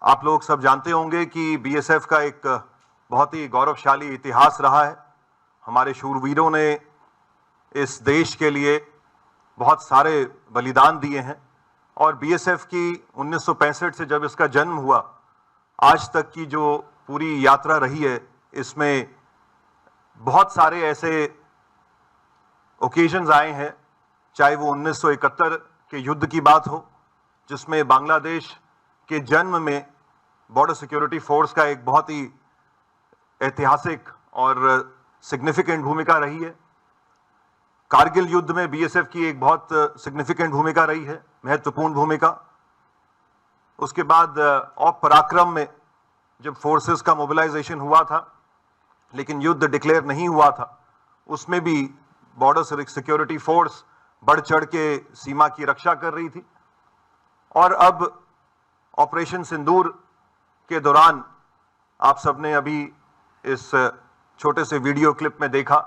आप लोग सब जानते होंगे कि बीएसएफ का एक बहुत ही गौरवशाली इतिहास रहा है। हमारे शूरवीरों ने इस देश के लिए बहुत सारे बलिदान दिए हैं और बीएसएफ की 1965 से जब इसका जन्म हुआ आज तक की जो पूरी यात्रा रही है, इसमें बहुत सारे ऐसे ओकेजन्स आए हैं, चाहे वो 1971 के युद्ध की बात हो जिसमें बांग्लादेश के जन्म में बॉर्डर सिक्योरिटी फोर्स का एक बहुत ही ऐतिहासिक और सिग्निफिकेंट भूमिका रही है। कारगिल युद्ध में बीएसएफ की एक बहुत सिग्निफिकेंट भूमिका रही है, महत्वपूर्ण भूमिका। उसके बाद ऑप पराक्रम में जब फोर्सेस का मोबिलाइजेशन हुआ था लेकिन युद्ध डिक्लेयर नहीं हुआ था, उसमें भी बॉर्डर सिक्योरिटी फोर्स बढ़ चढ़ के सीमा की रक्षा कर रही थी। और अब ऑपरेशन सिंदूर के दौरान आप सबने अभी इस छोटे से वीडियो क्लिप में देखा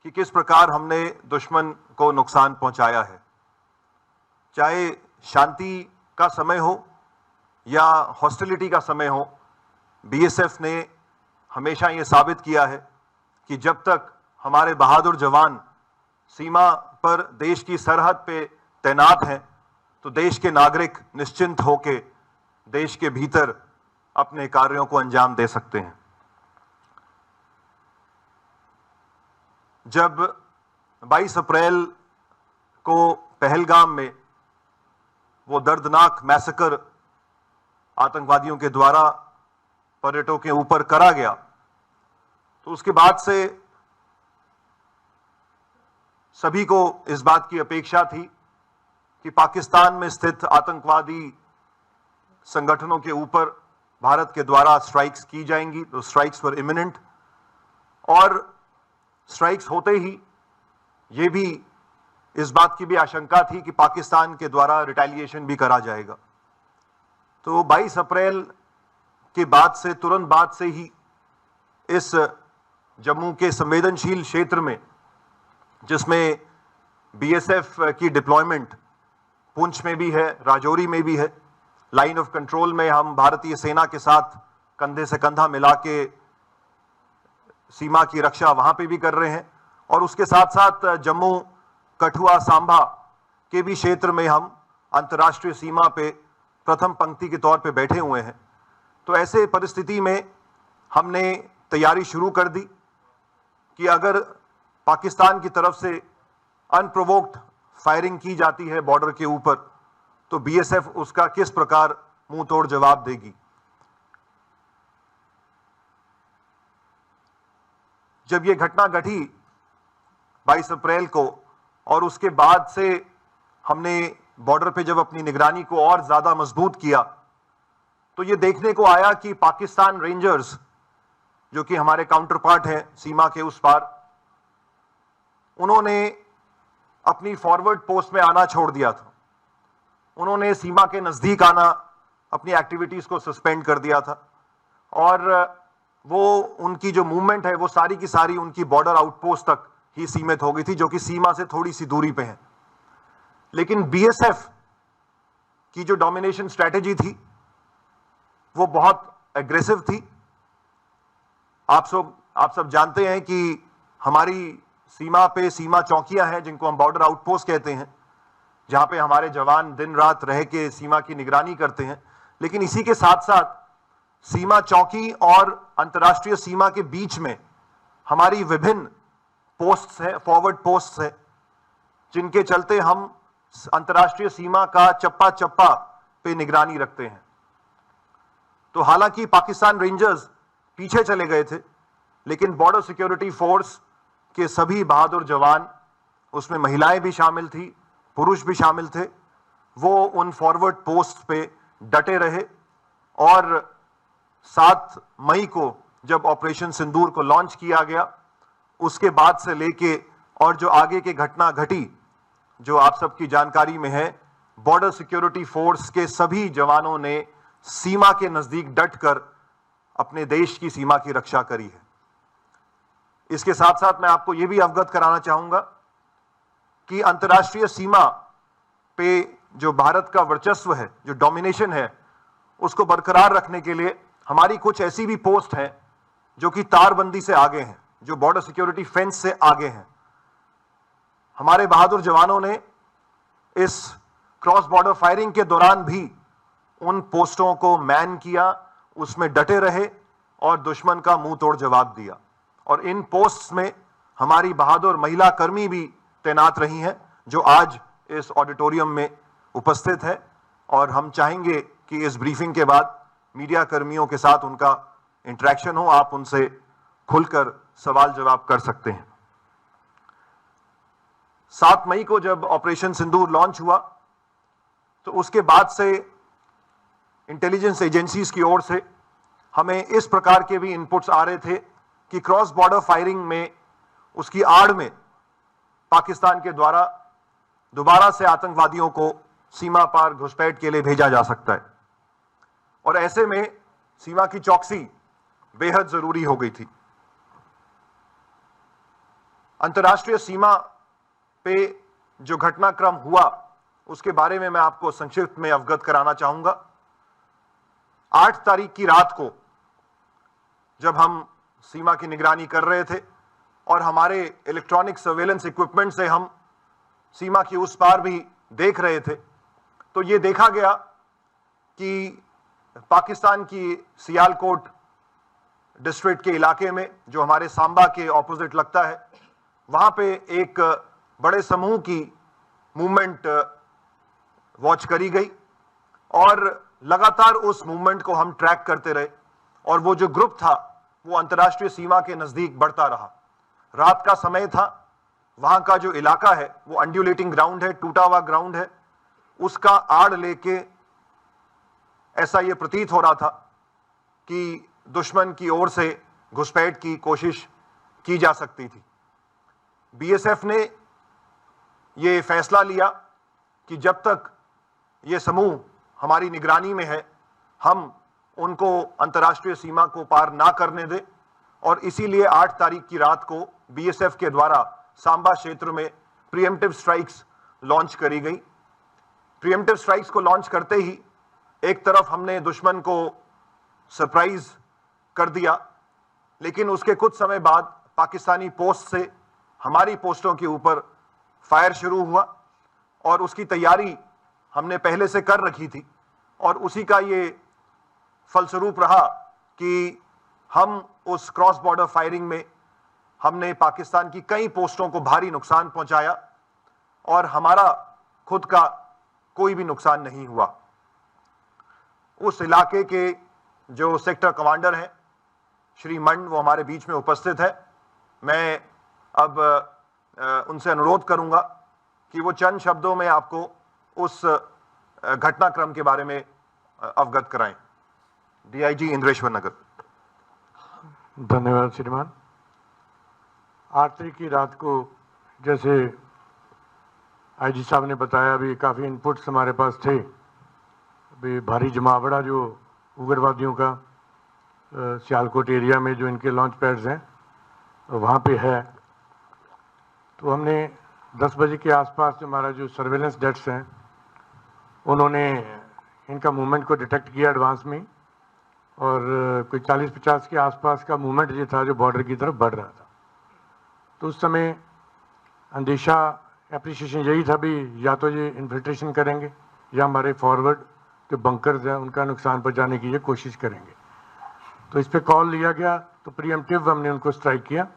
कि किस प्रकार हमने दुश्मन को नुकसान पहुंचाया है। चाहे शांति का समय हो या हॉस्टिलिटी का समय हो, बीएसएफ ने हमेशा ये साबित किया है कि जब तक हमारे बहादुर जवान सीमा पर देश की सरहद पे तैनात हैं तो देश के नागरिक निश्चिंत होके देश के भीतर अपने कार्यों को अंजाम दे सकते हैं। जब 22 अप्रैल को पहलगाम में वो दर्दनाक मैसेकर आतंकवादियों के द्वारा पर्यटकों के ऊपर करा गया, तो उसके बाद से सभी को इस बात की अपेक्षा थी कि पाकिस्तान में स्थित आतंकवादी संगठनों के ऊपर भारत के द्वारा स्ट्राइक्स की जाएंगी। तो स्ट्राइक्स वर इमिनेंट और स्ट्राइक्स होते ही ये भी इस बात की भी आशंका थी कि पाकिस्तान के द्वारा रिटेलिएशन भी करा जाएगा। तो 22 अप्रैल के बाद से तुरंत बाद से ही इस जम्मू के संवेदनशील क्षेत्र में, जिसमें बीएसएफ की डिप्लॉयमेंट पुंछ में भी है, राजौरी में भी है, लाइन ऑफ कंट्रोल में हम भारतीय सेना के साथ कंधे से कंधा मिला के सीमा की रक्षा वहां पे भी कर रहे हैं और उसके साथ साथ जम्मू, कठुआ, सांभा के भी क्षेत्र में हम अंतर्राष्ट्रीय सीमा पे प्रथम पंक्ति के तौर पे बैठे हुए हैं। तो ऐसे परिस्थिति में हमने तैयारी शुरू कर दी कि अगर पाकिस्तान की तरफ से अनप्रोवोक्ड फायरिंग की जाती है बॉर्डर के ऊपर तो बीएसएफ उसका किस प्रकार मुंह तोड़ जवाब देगी। जब यह घटना घटी 22 अप्रैल को और उसके बाद से हमने बॉर्डर पे जब अपनी निगरानी को और ज्यादा मजबूत किया तो यह देखने को आया कि पाकिस्तान रेंजर्स, जो कि हमारे काउंटर पार्ट हैं सीमा के उस पार, उन्होंने अपनी फॉरवर्ड पोस्ट में आना छोड़ दिया था। उन्होंने सीमा के नजदीक आना, अपनी एक्टिविटीज को सस्पेंड कर दिया था और वो उनकी जो मूवमेंट है वो सारी की सारी उनकी बॉर्डर आउटपोस्ट तक ही सीमित हो गई थी, जो कि सीमा से थोड़ी सी दूरी पे है। लेकिन बीएसएफ की जो डोमिनेशन स्ट्रेटेजी थी वो बहुत एग्रेसिव थी। आप सब जानते हैं कि हमारी सीमा पे सीमा चौकियां हैं जिनको हम बॉर्डर आउटपोस्ट कहते हैं, जहां पे हमारे जवान दिन रात रह के सीमा की निगरानी करते हैं। लेकिन इसी के साथ साथ सीमा चौकी और अंतर्राष्ट्रीय सीमा के बीच में हमारी विभिन्न पोस्ट्स हैं, फॉरवर्ड पोस्ट्स हैं, जिनके चलते हम अंतर्राष्ट्रीय सीमा का चप्पा चप्पा पे निगरानी रखते हैं। तो हालांकि पाकिस्तान रेंजर्स पीछे चले गए थे लेकिन बॉर्डर सिक्योरिटी फोर्स के सभी बहादुर जवान, उसमें महिलाएं भी शामिल थी, पुरुष भी शामिल थे, वो उन फॉरवर्ड पोस्ट पे डटे रहे और 7 मई को जब ऑपरेशन सिंदूर को लॉन्च किया गया उसके बाद से लेके और जो आगे की घटना घटी, जो आप सबकी जानकारी में है, बॉर्डर सिक्योरिटी फोर्स के सभी जवानों ने सीमा के नजदीक डटकर अपने देश की सीमा की रक्षा करी है। इसके साथ साथ मैं आपको यह भी अवगत कराना चाहूंगा कि अंतर्राष्ट्रीय सीमा पे जो भारत का वर्चस्व है, जो डोमिनेशन है, उसको बरकरार रखने के लिए हमारी कुछ ऐसी भी पोस्ट हैं जो कि तारबंदी से आगे हैं, जो बॉर्डर सिक्योरिटी फेंस से आगे हैं। हमारे बहादुर जवानों ने इस क्रॉस बॉर्डर फायरिंग के दौरान भी उन पोस्टों को मैन किया, उसमें डटे रहे और दुश्मन का मुंह तोड़ जवाब दिया। और इन पोस्ट्स में हमारी बहादुर महिला कर्मी भी तैनात रही हैं, जो आज इस ऑडिटोरियम में उपस्थित है। और हम चाहेंगे कि इस ब्रीफिंग के बाद मीडिया कर्मियों के साथ उनका इंटरेक्शन हो, आप उनसे खुलकर सवाल जवाब कर सकते हैं। 7 मई को जब ऑपरेशन सिंदूर लॉन्च हुआ तो उसके बाद से इंटेलिजेंस एजेंसीज की ओर से हमें इस प्रकार के भी इनपुट्स आ रहे थे कि क्रॉस बॉर्डर फायरिंग में उसकी आड़ में पाकिस्तान के द्वारा दोबारा से आतंकवादियों को सीमा पार घुसपैठ के लिए भेजा जा सकता है। और ऐसे में सीमा की चौकसी बेहद जरूरी हो गई थी। अंतर्राष्ट्रीय सीमा पे जो घटनाक्रम हुआ उसके बारे में मैं आपको संक्षिप्त में अवगत कराना चाहूंगा। 8 तारीख की रात को जब हम सीमा की निगरानी कर रहे थे और हमारे इलेक्ट्रॉनिक सर्वेलेंस इक्विपमेंट से हम सीमा की उस पार भी देख रहे थे, तो ये देखा गया कि पाकिस्तान की सियालकोट डिस्ट्रिक्ट के इलाके में, जो हमारे सांबा के ऑपोजिट लगता है, वहां पे एक बड़े समूह की मूवमेंट वॉच करी गई और लगातार उस मूवमेंट को हम ट्रैक करते रहे। और वो जो ग्रुप था वो अंतर्राष्ट्रीय सीमा के नजदीक बढ़ता रहा। रात का समय था, वहां का जो इलाका है वो अंड्यूलेटिंग ग्राउंड है, टूटा हुआ ग्राउंड है। उसका आड़ लेके ऐसा ये प्रतीत हो रहा था कि दुश्मन की ओर से घुसपैठ की कोशिश की जा सकती थी। बीएसएफ ने ये फैसला लिया कि जब तक ये समूह हमारी निगरानी में है, हम उनको अंतर्राष्ट्रीय सीमा को पार ना करने दें। और इसीलिए 8 तारीख की रात को बीएसएफ के द्वारा सांबा क्षेत्र में प्रीएम्प्टिव स्ट्राइक्स लॉन्च करी गई। प्रीएम्प्टिव स्ट्राइक्स को लॉन्च करते ही एक तरफ हमने दुश्मन को सरप्राइज कर दिया, लेकिन उसके कुछ समय बाद पाकिस्तानी पोस्ट से हमारी पोस्टों के ऊपर फायर शुरू हुआ और उसकी तैयारी हमने पहले से कर रखी थी। और उसी का ये फलस्वरूप रहा कि हम उस क्रॉस बॉर्डर फायरिंग में हमने पाकिस्तान की कई पोस्टों को भारी नुकसान पहुंचाया और हमारा खुद का कोई भी नुकसान नहीं हुआ। उस इलाके के जो सेक्टर कमांडर हैं श्री मंड, वो हमारे बीच में उपस्थित है। मैं अब उनसे अनुरोध करूंगा कि वो चंद शब्दों में आपको उस घटनाक्रम के बारे में अवगत कराएं। डीआईजी इंद्रेश्वर नगर। धन्यवाद श्रीमान। 8 तारीख की रात को जैसे आईजी साहब ने बताया, अभी काफ़ी इनपुट्स हमारे पास थे। अभी भारी जमावड़ा जो उग्रवादियों का सियालकोट एरिया में जो इनके लॉन्च पैड्स हैं वहाँ पे है, तो हमने 10 बजे के आसपास जो हमारा जो सर्वेलेंस डेस्क हैं उन्होंने इनका मूवमेंट को डिटेक्ट किया एडवांस में, और कोई 40-50 के आसपास का मूवमेंट ये था जो बॉर्डर की तरफ बढ़ रहा था। तो उस समय अंदेशा एप्रिसिएशन यही था भी या तो ये इन्फिल्ट्रेशन करेंगे या हमारे फॉरवर्ड जो बंकर्स हैं उनका नुकसान पहुंचाने की ये कोशिश करेंगे। तो इस पर कॉल लिया गया, तो प्रीएम्प्टिव हमने उनको स्ट्राइक किया,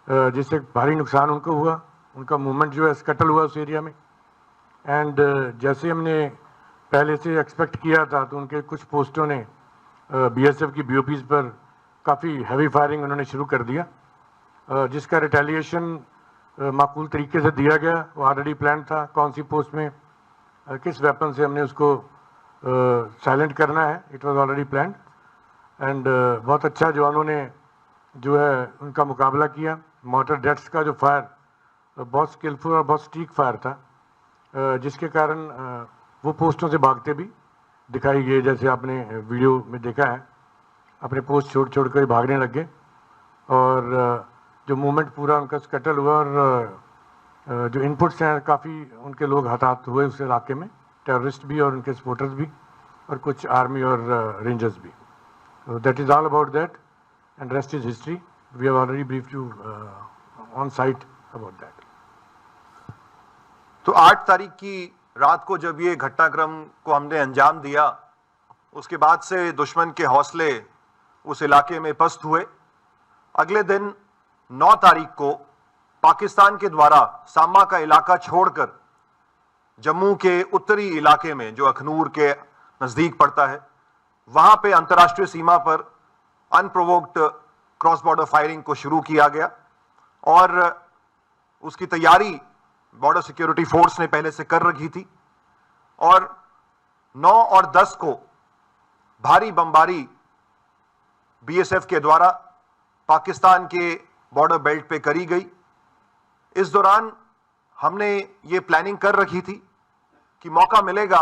जिससे भारी नुकसान उनको हुआ। उनका मूवमेंट जो है स्कटल हुआ उस एरिया में। एंड जैसे हमने पहले से एक्सपेक्ट किया था, तो उनके कुछ पोस्टों ने बीएसएफ की बीओपीज पर काफ़ी हैवी फायरिंग उन्होंने शुरू कर दिया, जिसका रिटेलिएशन माकूल तरीके से दिया गया। वो ऑलरेडी प्लान था कौन सी पोस्ट में किस वेपन से हमने उसको साइलेंट करना है। It was already planned. And बहुत अच्छा जवानों ने जो है उनका मुकाबला किया। मोटर डेट्स का जो फायर बहुत स्किलफुल और बहुत स्टीक फायर था, जिसके कारण वो पोस्टों से भागते भी दिखाई गए, जैसे आपने वीडियो में देखा है। अपने पोस्ट छोड़ कर भागने लग गए और जो मूवमेंट पूरा उनका स्कटल हुआ। और जो इनपुट्स हैं, काफ़ी उनके लोग हताहत हुए उस इलाके में, टेररिस्ट भी और उनके सपोर्टर्स भी। और कुछ आर्मी और रेंजर्स भी. That is all about that and rest is history. We have already briefed you on site about that. तो 8 तारीख की रात को जब ये घटनाक्रम को हमने अंजाम दिया, उसके बाद से दुश्मन के हौसले उस इलाके में पस्त हुए. अगले दिन 9 तारीख को पाकिस्तान के द्वारा सामा का इलाका छोड़कर जम्मू के उत्तरी इलाके में, जो अखनूर के नजदीक पड़ता है, वहां पे अंतर्राष्ट्रीय सीमा पर अनप्रोवोक्ड क्रॉस बॉर्डर फायरिंग को शुरू किया गया. और उसकी तैयारी बॉर्डर सिक्योरिटी फोर्स ने पहले से कर रखी थी. और 9 और 10 को भारी बमबारी बीएसएफ के द्वारा पाकिस्तान के बॉर्डर बेल्ट पे करी गई. इस दौरान हमने ये प्लानिंग कर रखी थी कि मौका मिलेगा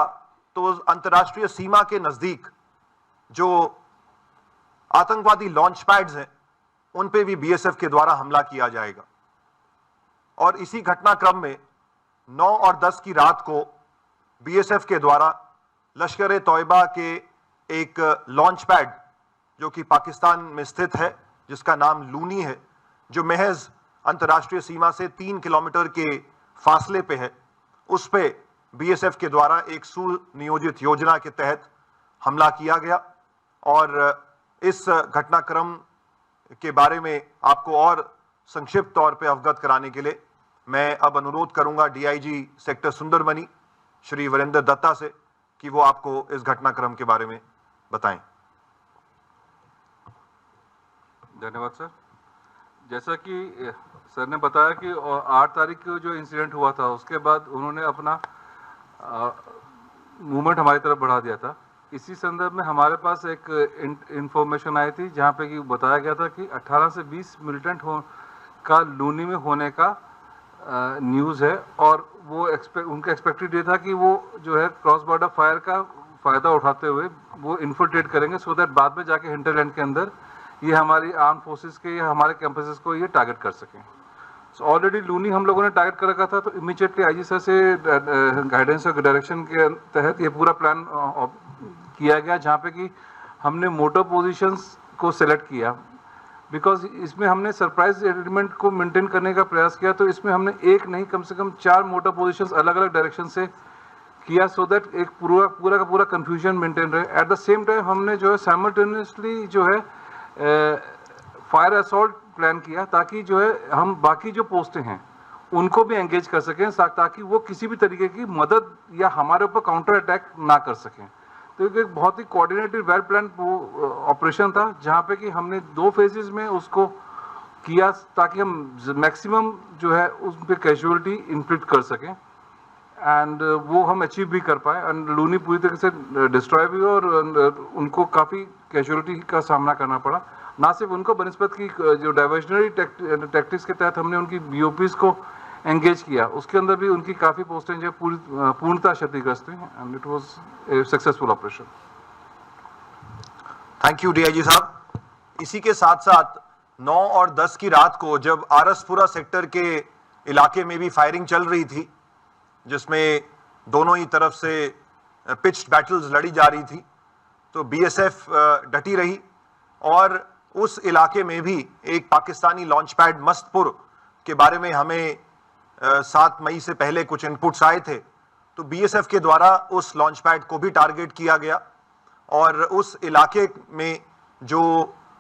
तो अंतर्राष्ट्रीय सीमा के नजदीक जो आतंकवादी लॉन्च पैड्स हैं उन पे भी बीएसएफ के द्वारा हमला किया जाएगा. और इसी घटनाक्रम में 9 और 10 की रात को बीएसएफ के द्वारा लश्कर तौयबा के एक लॉन्च पैड जो कि पाकिस्तान में स्थित है, जिसका नाम लूनी है, जो महज अंतर्राष्ट्रीय सीमा से 3 किलोमीटर के फासले पे है, उस पे बीएसएफ के द्वारा एक सुनियोजित योजना के तहत हमला किया गया. और इस घटनाक्रम के बारे में आपको और संक्षिप्त तौर पे अवगत कराने के लिए मैं अब अनुरोध करूंगा डीआईजी सेक्टर सुंदरमणि श्री वीरेंद्र दत्ता से कि वो आपको इस घटनाक्रम के बारे में बताएं. धन्यवाद सर. जैसा कि सर ने बताया कि 8 तारीख को जो इंसिडेंट हुआ था उसके बाद उन्होंने अपना मूवमेंट हमारी तरफ बढ़ा दिया था. इसी संदर्भ में हमारे पास एक इंफॉर्मेशन आई थी जहां पे कि बताया गया था कि 18 से 20 मिलिटेंट का लूनी में होने का न्यूज़ है. और वो उनका एक्सपेक्टेड ये था कि वो जो है क्रॉस बॉर्डर फायर का फ़ायदा उठाते हुए वो इन्फिल्ट्रेट करेंगे सो दैट बाद में जाके हिंटरलैंड के अंदर ये हमारी आर्म फोर्सेस के या हमारे कैंपसेस को ये टारगेट कर सकें. सो ऑलरेडी लूनी हम लोगों ने टारगेट कर रखा था. तो इमीडिएटली आईजी सर से गाइडेंस और डायरेक्शन के तहत ये पूरा प्लान किया गया, जहाँ पे कि हमने मोटर पोजीशंस को सेलेक्ट किया. बिकॉज इसमें हमने सरप्राइज एलिमेंट को मेंटेन करने का प्रयास किया. तो इसमें हमने एक नहीं कम से कम 4 मोटर पोजीशंस अलग अलग डायरेक्शन से किया सो दैट एक पूरा का पूरा कंफ्यूजन मेंटेन रहे. एट द सेम टाइम हमने जो है साइमल्टेनियसली जो है फायर असॉल्ट प्लान किया ताकि जो है हम बाकी जो पोस्टें हैं उनको भी एंगेज कर सकें ताकि वो किसी भी तरीके की मदद या हमारे ऊपर काउंटर अटैक ना कर सकें. तो एक बहुत ही कोऑर्डिनेटेड वेल प्लान ऑपरेशन था जहाँ पे कि हमने 2 फेजेस में उसको किया ताकि हम मैक्सिमम जो है उस पर कैजुअलिटी इन्फ्लिक्ट कर सकें. एंड वो हम अचीव भी कर पाए. एंड लूनी पूरी तरीके से डिस्ट्रॉय भी और उनको काफ़ी कैजुअलिटी का सामना करना पड़ा. ना सिर्फ उनको बनस्पत की जो डाइवर्जनरी टैक्टिक्स के तहत हमने उनकी बीओपीज को एंगेज किया, उसके अंदर भी उनकी काफ़ी पोस्टें जो पूर्णतः क्षतिग्रस्त हुई. And it was a successful operation. Thank you DIG साहब. इसी के साथ साथ 9 और 10 की रात को जब आरसपुरा सेक्टर के इलाके में भी फायरिंग चल रही थी, जिसमें दोनों ही तरफ से पिच्ड बैटल्स लड़ी जा रही थी, तो बीएसएफ डटी रही. और उस इलाके में भी एक पाकिस्तानी लॉन्च पैड मस्तपुर के बारे में हमें 7 मई से पहले कुछ इनपुट्स आए थे. तो बीएसएफ के द्वारा उस लॉन्च पैड को भी टारगेट किया गया. और उस इलाके में जो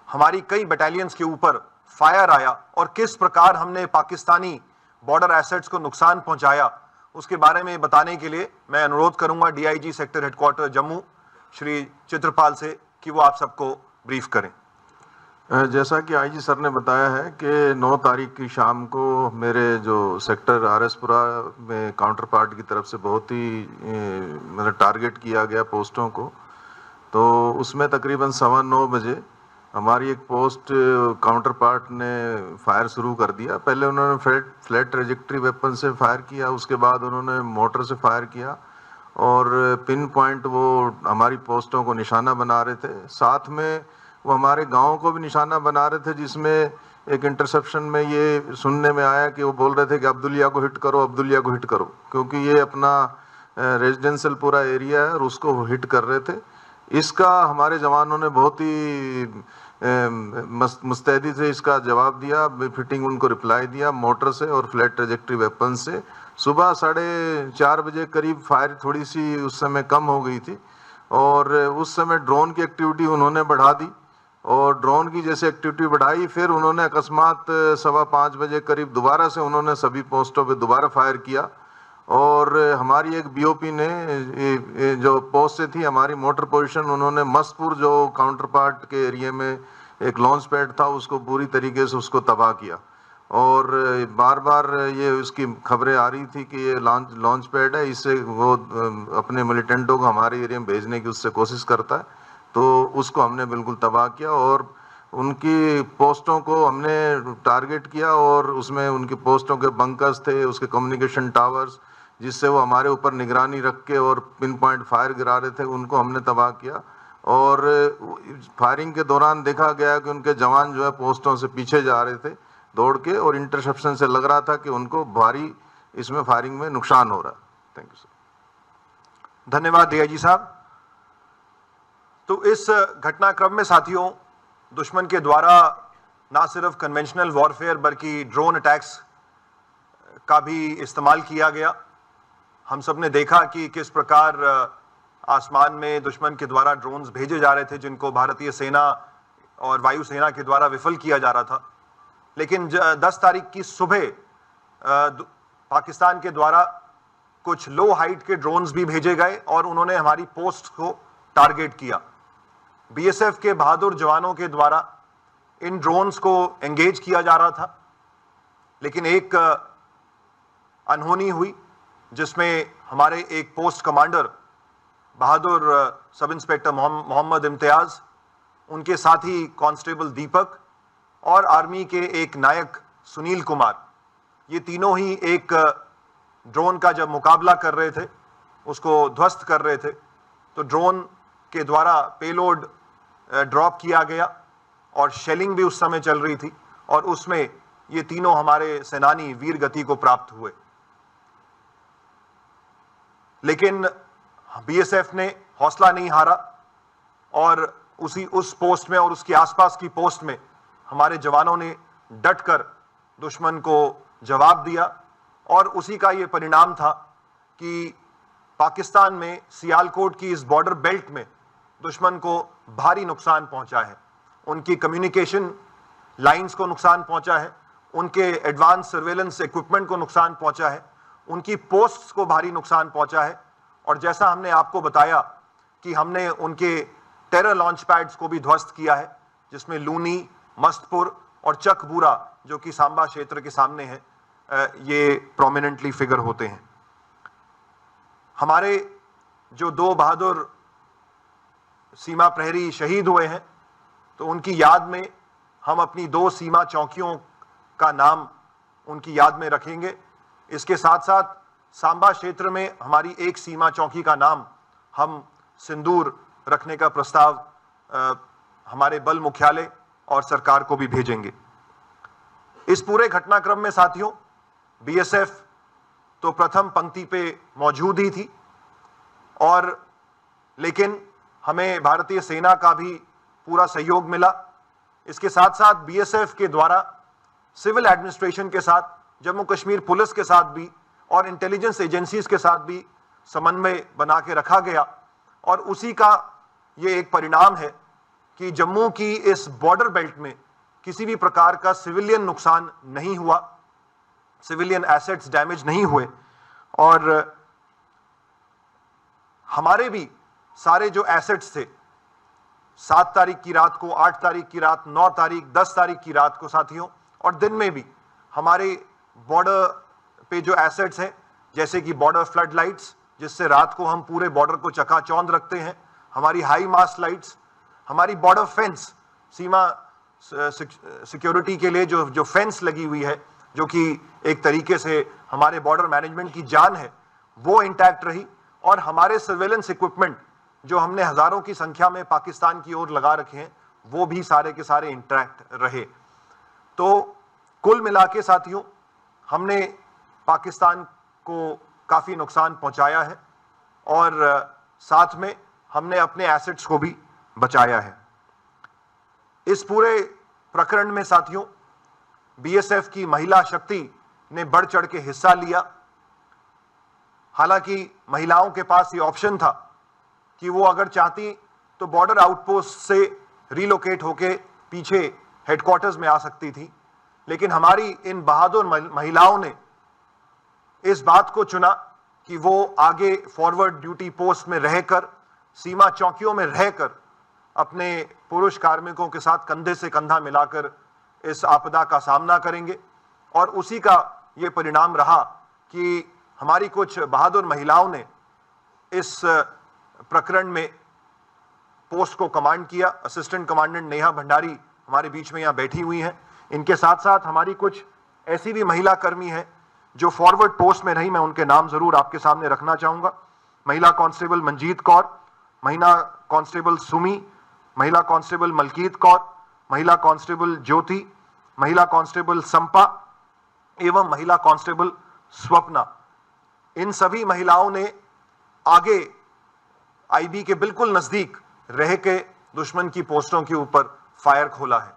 हमारी कई बटालियंस के ऊपर फायर आया और किस प्रकार हमने पाकिस्तानी बॉर्डर एसेट्स को नुकसान पहुंचाया, उसके बारे में बताने के लिए मैं अनुरोध करूंगा DIG sector headquarter Jammu Shri Chitrapal से कि वो आप सबको ब्रीफ करें. जैसा कि आईजी सर ने बताया है कि 9 तारीख की शाम को मेरे जो सेक्टर आरएसपुरा में काउंटर पार्ट की तरफ से बहुत ही मतलब टारगेट किया गया पोस्टों को. तो उसमें तकरीबन 9:15 बजे हमारी एक पोस्ट काउंटर पार्ट ने फायर शुरू कर दिया. पहले उन्होंने फ्लैट ट्रेजेक्ट्री वेपन से फायर किया, उसके बाद उन्होंने मोटर से फायर किया और पिन पॉइंट वो हमारी पोस्टों को निशाना बना रहे थे. साथ में वो हमारे गाँव को भी निशाना बना रहे थे, जिसमें एक इंटरसेप्शन में ये सुनने में आया कि वो बोल रहे थे कि अब्दुलिया को हिट करो, अब्दुलिया को हिट करो, क्योंकि ये अपना रेजिडेंशियल पूरा एरिया है और उसको हिट कर रहे थे. इसका हमारे जवानों ने बहुत ही मुस्तैदी से इसका जवाब दिया, फिटिंग उनको रिप्लाई दिया मोटर से और फ्लैट ट्रेजेक्ट्री वेपन से। सुबह 4:30 बजे करीब फायर थोड़ी सी उस समय कम हो गई थी और उस समय ड्रोन की एक्टिविटी उन्होंने बढ़ा दी और ड्रोन की जैसे एक्टिविटी बढ़ाई फिर उन्होंने अकस्मात 5:15 बजे करीब दोबारा से उन्होंने सभी पोस्टों पे दोबारा फायर किया और हमारी एक बीओपी ने जो पोस्ट से थी हमारी मोटर पोजीशन, उन्होंने मस्तपुर जो काउंटर पार्ट के एरिया में एक लॉन्च पैड था उसको पूरी तरीके से उसको तबाह किया और बार बार ये उसकी खबरें आ रही थी कि ये लॉन्च पैड है, इससे वो अपने मिलिटेंटों को हमारे एरिया में भेजने की उससे कोशिश करता है, तो उसको हमने बिल्कुल तबाह किया और उनकी पोस्टों को हमने टारगेट किया और उसमें उनकी पोस्टों के बंकर्स थे, उसके कम्युनिकेशन टावर्स जिससे वो हमारे ऊपर निगरानी रख के और पिन पॉइंट फायर गिरा रहे थे, उनको हमने तबाह किया और फायरिंग के दौरान देखा गया कि उनके जवान जो है पोस्टों से पीछे जा रहे थे दौड़ के और इंटरसेप्शन से लग रहा था कि उनको भारी इसमें फायरिंग में नुकसान हो रहा है। Thank you sir. धन्यवाद डीआईजी साहब। तो इस घटनाक्रम में साथियों दुश्मन के द्वारा ना सिर्फ कन्वेंशनल वॉरफेयर बल्कि ड्रोन अटैक्स का भी इस्तेमाल किया गया। हम सब ने देखा कि किस प्रकार आसमान में दुश्मन के द्वारा ड्रोन्स भेजे जा रहे थे जिनको भारतीय सेना और वायुसेना के द्वारा विफल किया जा रहा था। लेकिन 10 तारीख की सुबह पाकिस्तान के द्वारा कुछ लो हाइट के ड्रोन्स भी भेजे गए और उन्होंने हमारी पोस्ट को टारगेट किया। बीएसएफ के बहादुर जवानों के द्वारा इन ड्रोन्स को एंगेज किया जा रहा था, लेकिन एक अनहोनी हुई जिसमें हमारे एक पोस्ट कमांडर बहादुर सब इंस्पेक्टर मोहम्मद इम्तियाज, उनके साथी कांस्टेबल दीपक और आर्मी के एक नायक सुनील कुमार, ये तीनों ही एक ड्रोन का जब मुकाबला कर रहे थे, उसको ध्वस्त कर रहे थे, तो ड्रोन के द्वारा पेलोड ड्रॉप किया गया और शेलिंग भी उस समय चल रही थी और उसमें ये तीनों हमारे सेनानी वीर गति को प्राप्त हुए। लेकिन बीएसएफ ने हौसला नहीं हारा और उस पोस्ट में और उसके आसपास की पोस्ट में हमारे जवानों ने डटकर दुश्मन को जवाब दिया और उसी का ये परिणाम था कि पाकिस्तान में सियालकोट की इस बॉर्डर बेल्ट में दुश्मन को भारी नुकसान पहुंचा है। उनकी कम्युनिकेशन लाइंस को नुकसान पहुंचा है, उनके एडवांस सर्वेलेंस इक्विपमेंट को नुकसान पहुंचा है, उनकी पोस्ट्स को भारी नुकसान पहुंचा है और जैसा हमने आपको बताया कि हमने उनके टेरर लॉन्च पैड्स को भी ध्वस्त किया है, जिसमें लूनी, मस्तपुर और चकबूरा जो कि सांबा क्षेत्र के सामने है, ये प्रोमिनेंटली फिगर होते हैं। हमारे जो 2 बहादुर सीमा प्रहरी शहीद हुए हैं, तो उनकी याद में हम अपनी 2 सीमा चौकियों का नाम उनकी याद में रखेंगे। इसके साथ साथ सांबा क्षेत्र में हमारी एक सीमा चौकी का नाम हम सिंदूर रखने का प्रस्ताव हमारे बल मुख्यालय और सरकार को भी भेजेंगे। इस पूरे घटनाक्रम में साथियों बीएसएफ तो प्रथम पंक्ति पे मौजूद ही थी और लेकिन हमें भारतीय सेना का भी पूरा सहयोग मिला। इसके साथ साथ बीएसएफ के द्वारा सिविल एडमिनिस्ट्रेशन के साथ, जम्मू कश्मीर पुलिस के साथ भी और इंटेलिजेंस एजेंसीज के साथ भी समन्वय बना के रखा गया और उसी का ये एक परिणाम है कि जम्मू की इस बॉर्डर बेल्ट में किसी भी प्रकार का सिविलियन नुकसान नहीं हुआ, सिविलियन एसेट्स डैमेज नहीं हुए और हमारे भी सारे जो एसेट्स थे 7 तारीख की रात को, 8 तारीख की रात, 9 तारीख, 10 तारीख की रात को साथियों और दिन में भी हमारे बॉर्डर पे जो एसेट्स हैं, जैसे कि बॉर्डर फ्लड लाइट्स जिससे रात को हम पूरे बॉर्डर को चकाचौंध रखते हैं, हमारी हाई मास्ट लाइट्स, हमारी बॉर्डर फेंस, सीमा सिक्योरिटी के लिए जो फेंस लगी हुई है, जो कि एक तरीके से हमारे बॉर्डर मैनेजमेंट की जान है, वो इंटैक्ट रही और हमारे सर्वेलेंस इक्विपमेंट जो हमने हजारों की संख्या में पाकिस्तान की ओर लगा रखे हैं, वो भी सारे के सारे इंटैक्ट रहे। तो कुल मिला के साथियों हमने पाकिस्तान को काफी नुकसान पहुंचाया है और साथ में हमने अपने एसेट्स को भी बचाया है। इस पूरे प्रकरण में साथियों बीएसएफ की महिला शक्ति ने बढ़ चढ़ के हिस्सा लिया। हालांकि महिलाओं के पास ये ऑप्शन था कि वो अगर चाहती तो बॉर्डर आउटपोस्ट से रिलोकेट होके पीछे हेडक्वार्टर्स में आ सकती थी, लेकिन हमारी इन बहादुर महिलाओं ने इस बात को चुना कि वो आगे फॉरवर्ड ड्यूटी पोस्ट में रहकर, सीमा चौकियों में रहकर अपने पुरुष कार्मिकों के साथ कंधे से कंधा मिलाकर इस आपदा का सामना करेंगे। और उसी का ये परिणाम रहा कि हमारी कुछ बहादुर महिलाओं ने इस प्रकरण में पोस्ट को कमांड किया। असिस्टेंट कमांडेंट नेहा भंडारी हमारे बीच में यहाँ बैठी हुई हैं। इनके साथ साथ हमारी कुछ ऐसी भी महिला कर्मी हैं जो फॉरवर्ड पोस्ट में रही, मैं उनके नाम जरूर आपके सामने रखना चाहूंगा। महिला कांस्टेबल मंजीत कौर, महिला कांस्टेबल सुमी, महिला कांस्टेबल मलकीत कौर, महिला कांस्टेबल ज्योति, महिला कांस्टेबल संपा एवं महिला कांस्टेबल स्वप्ना। इन सभी महिलाओं ने आगे आईबी के बिल्कुल नजदीक रह के दुश्मन की पोस्टों के ऊपर फायर खोला है।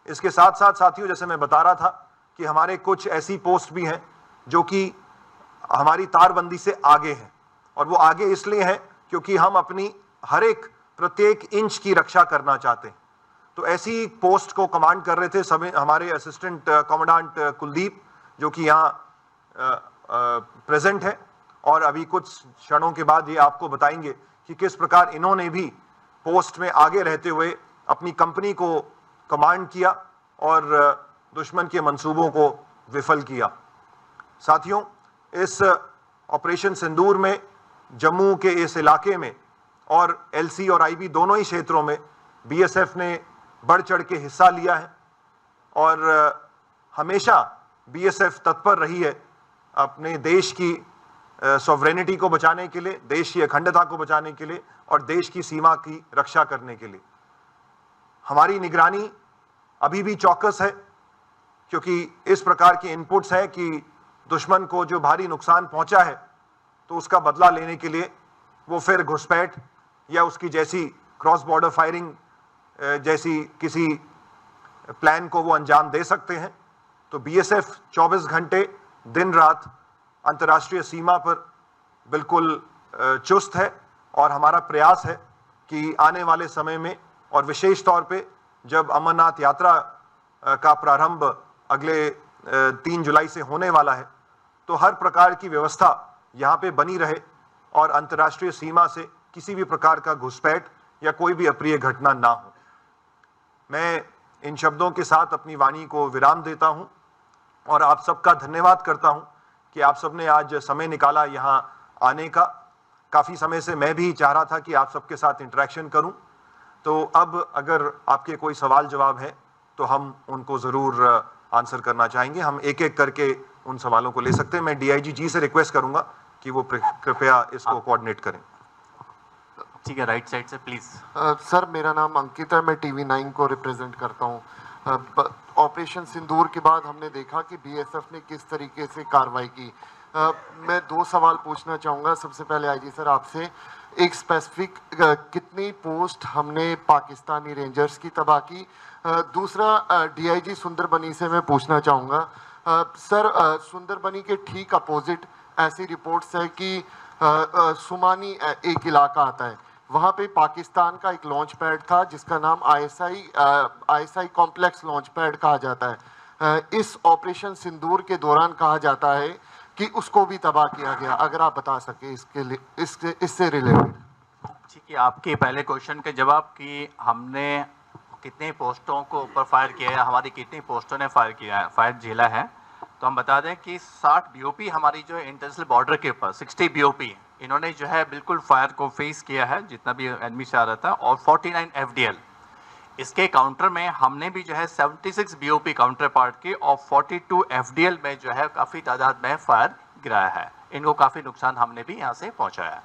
इसके साथ साथ साथियों, जैसे मैं बता रहा था कि हमारे कुछ ऐसी पोस्ट भी हैं जो कि हमारी तारबंदी से आगे हैं, और वो आगे इसलिए हैं क्योंकि हम अपनी हर एक प्रत्येक इंच की रक्षा करना चाहते हैं। तो ऐसी पोस्ट को कमांड कर रहे थे सभी हमारे असिस्टेंट कमांडेंट कुलदीप, जो कि यहाँ प्रेजेंट है, और अभी कुछ क्षणों के बाद ये आपको बताएंगे कि किस प्रकार इन्होंने भी पोस्ट में आगे रहते हुए अपनी कंपनी को कमांड किया और दुश्मन के मंसूबों को विफल किया। साथियों, इस ऑपरेशन सिंदूर में जम्मू के इस इलाके में और एलसी और आईबी दोनों ही क्षेत्रों में बीएसएफ ने बढ़ चढ़ के हिस्सा लिया है, और हमेशा बीएसएफ तत्पर रही है अपने देश की सॉवरेनिटी को बचाने के लिए, देश की अखंडता को बचाने के लिए और देश की सीमा की रक्षा करने के लिए। हमारी निगरानी अभी भी चौकस है, क्योंकि इस प्रकार के इनपुट्स हैं कि दुश्मन को जो भारी नुकसान पहुंचा है तो उसका बदला लेने के लिए वो फिर घुसपैठ या उसकी जैसी क्रॉस बॉर्डर फायरिंग जैसी किसी प्लान को वो अंजाम दे सकते हैं। तो बीएसएफ 24 घंटे दिन रात अंतर्राष्ट्रीय सीमा पर बिल्कुल चुस्त है, और हमारा प्रयास है कि आने वाले समय में, और विशेष तौर पे जब अमरनाथ यात्रा का प्रारंभ अगले 3 जुलाई से होने वाला है, तो हर प्रकार की व्यवस्था यहाँ पे बनी रहे और अंतर्राष्ट्रीय सीमा से किसी भी प्रकार का घुसपैठ या कोई भी अप्रिय घटना ना हो। मैं इन शब्दों के साथ अपनी वाणी को विराम देता हूं और आप सबका धन्यवाद करता हूं कि आप सबने आज समय निकाला यहाँ आने का। काफ़ी समय से मैं भी चाह रहा था कि आप सबके साथ इंटरेक्शन करूं, तो अब अगर आपके कोई सवाल जवाब है तो हम उनको ज़रूर आंसर करना चाहेंगे। हम एक एक करके उन सवालों को ले सकते हैं। मैं डीआईजी जी से रिक्वेस्ट करूंगा कि वो कृपया इसको कोऑर्डिनेट करें। ठीक है, राइट साइड से प्लीज। सर, मेरा नाम अंकित है, मैं टीवी 9 को रिप्रेजेंट करता हूँ। ऑपरेशन सिंदूर के बाद हमने देखा कि बीएसएफ ने किस तरीके से कार्रवाई की। मैं 2 सवाल पूछना चाहूँगा। सबसे पहले आईजी सर आपसे, एक स्पेसिफिक कितनी पोस्ट हमने पाकिस्तानी रेंजर्स की तबाह की। दूसरा डीआईजी सुंदरबनी से मैं पूछना चाहूँगा सर, सुंदरबनी के ठीक अपोजिट ऐसी रिपोर्ट्स है कि सुमानी एक इलाका आता है, वहाँ पे पाकिस्तान का एक लॉन्च पैड था जिसका नाम आईएसआई कॉम्प्लेक्स लॉन्च पैड कहा जाता है। इस ऑपरेशन सिंदूर के दौरान कहा जाता है कि उसको भी तबाह किया गया। अगर आप बता सके इससे रिलेटेड। ठीक है, आपके पहले क्वेश्चन के जवाब कि हमने कितनी पोस्टों को ऊपर फायर किया है, हमारी कितनी पोस्टों ने फायर झेला है, तो हम बता दें कि 60 बीओपी हमारी जो इंटरनेशनल बॉर्डर के ऊपर 60 बीओपी इन्होंने जो है बिल्कुल फायर को फेस किया है जितना भी एनिमी से आ रहा था, और 49 एफडीएल। इसके काउंटर में हमने भी जो है 76 बीओपी काउंटर पार्ट की और 42 एफडीएल में जो है काफ़ी तादाद में फायर गिराया है। इनको काफ़ी नुकसान हमने भी यहाँ से पहुँचाया है।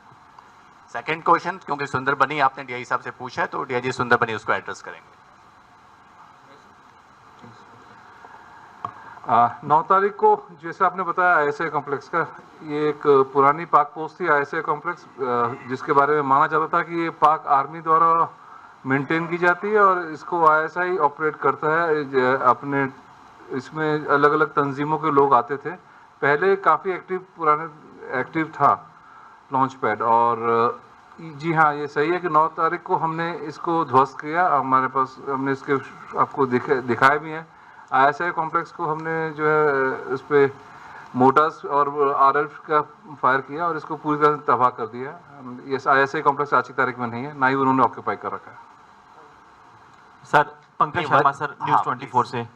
सेकेंड क्वेश्चन, क्योंकि सुंदरबनी आपने डीआई साहब से पूछा है तो डीआईजी सुंदरबनी उसको एड्रेस करेंगे। 9 तारीख को जैसे आपने बताया ISI कॉम्प्लेक्स का, ये एक पुरानी पाक पोस्ट थी ISI कॉम्प्लेक्स, जिसके बारे में माना जाता था कि ये पाक आर्मी द्वारा मेंटेन की जाती है और इसको ISI ऑपरेट करता है। अपने इसमें अलग अलग तंजीमों के लोग आते थे। पहले काफ़ी एक्टिव था लॉन्च पैड। और जी हाँ, ये सही है कि 9 तारीख को हमने इसको ध्वस्त किया। हमारे पास हमने इसके आपको दिखाए भी हैं। ISI कॉम्प्लेक्स को हमने जो है इस पर मोटर्स और RF का फायर किया और इसको पूरी तरह से तबाह कर दिया। ये ISI कॉम्प्लेक्स आज की तारीख में नहीं है, ना ही उन्होंने ऑक्यूपाई कर रखा है। Sir Pankaj Sharma sir news 24 से।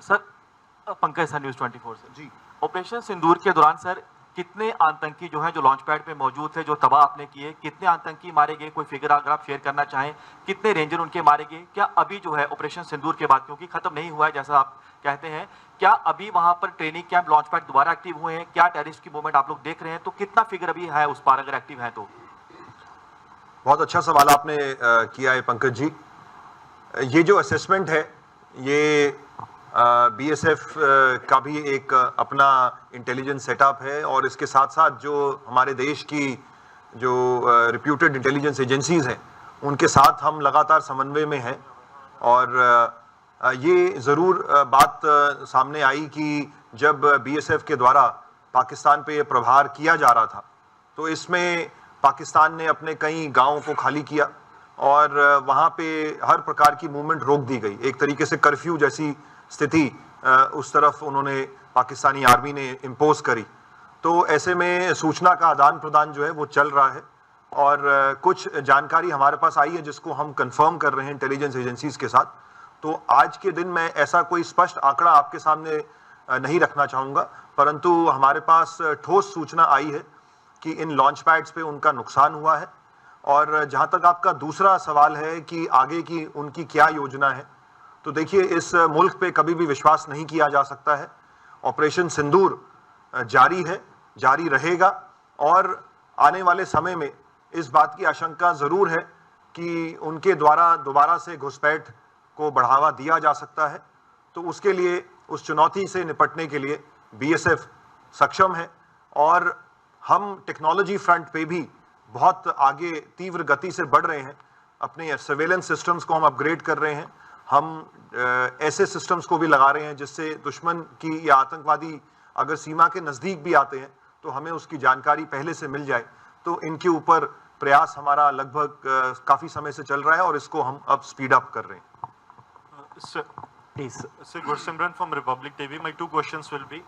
सर पंकज सर न्यूज़ 24 से जी। ऑपरेशन सिंदूर के दौरान सर कितने आतंकी जो हैं जो लॉन्च पैड पे मौजूद थे, जो तबाह आपने किए, कितने आतंकी मारे गए? कोई फिगर अगर आप शेयर करना चाहें, कितने रेंजर उनके मारे गए? क्या अभी जो है ऑपरेशन सिंदूर के बाद, क्योंकि खत्म नहीं हुआ है जैसा आप कहते हैं, क्या अभी वहां पर ट्रेनिंग कैंप लॉन्च पैड दोबारा एक्टिव हुए हैं? क्या टेररिस्ट की मूवमेंट आप लोग देख रहे हैं? तो कितना फिगर अभी है उस पार अगर एक्टिव है तो? बहुत अच्छा सवाल आपने किया है पंकज जी। ये जो असेसमेंट है ये BSF का भी एक अपना इंटेलिजेंस सेटअप है और इसके साथ साथ जो हमारे देश की जो रिप्यूटेड इंटेलिजेंस एजेंसीज हैं उनके साथ हम लगातार समन्वय में हैं। और ये ज़रूर बात सामने आई कि जब BSF के द्वारा पाकिस्तान पे ये प्रहार किया जा रहा था तो इसमें पाकिस्तान ने अपने कई गांवों को खाली किया और वहाँ पे हर प्रकार की मूवमेंट रोक दी गई। एक तरीके से कर्फ्यू जैसी स्थिति उस तरफ उन्होंने पाकिस्तानी आर्मी ने इम्पोज करी। तो ऐसे में सूचना का आदान प्रदान जो है वो चल रहा है और कुछ जानकारी हमारे पास आई है जिसको हम कंफर्म कर रहे हैं इंटेलिजेंस एजेंसीज के साथ। तो आज के दिन मैं ऐसा कोई स्पष्ट आंकड़ा आपके सामने नहीं रखना चाहूँगा, परंतु हमारे पास ठोस सूचना आई है कि इन लॉन्च पैड्स पे उनका नुकसान हुआ है। और जहाँ तक आपका दूसरा सवाल है कि आगे की उनकी क्या योजना है, तो देखिए इस मुल्क पे कभी भी विश्वास नहीं किया जा सकता है। ऑपरेशन सिंदूर जारी है, जारी रहेगा और आने वाले समय में इस बात की आशंका ज़रूर है कि उनके द्वारा दोबारा से घुसपैठ को बढ़ावा दिया जा सकता है। तो उसके लिए, उस चुनौती से निपटने के लिए BSF सक्षम है और हम टेक्नोलॉजी फ्रंट पे भी बहुत आगे तीव्र गति से बढ़ रहे हैं। अपने सर्वेलेंस सिस्टम्स को हम अपग्रेड कर रहे हैं। हम ऐसे सिस्टम्स को भी लगा रहे हैं जिससे दुश्मन की या आतंकवादी अगर सीमा के नज़दीक भी आते हैं तो हमें उसकी जानकारी पहले से मिल जाए। तो इनके ऊपर प्रयास हमारा लगभग काफ़ी समय से चल रहा है और इसको हम अब स्पीड अप कर रहे हैं। Please. So Gursimran from Republic TV. My two questions will be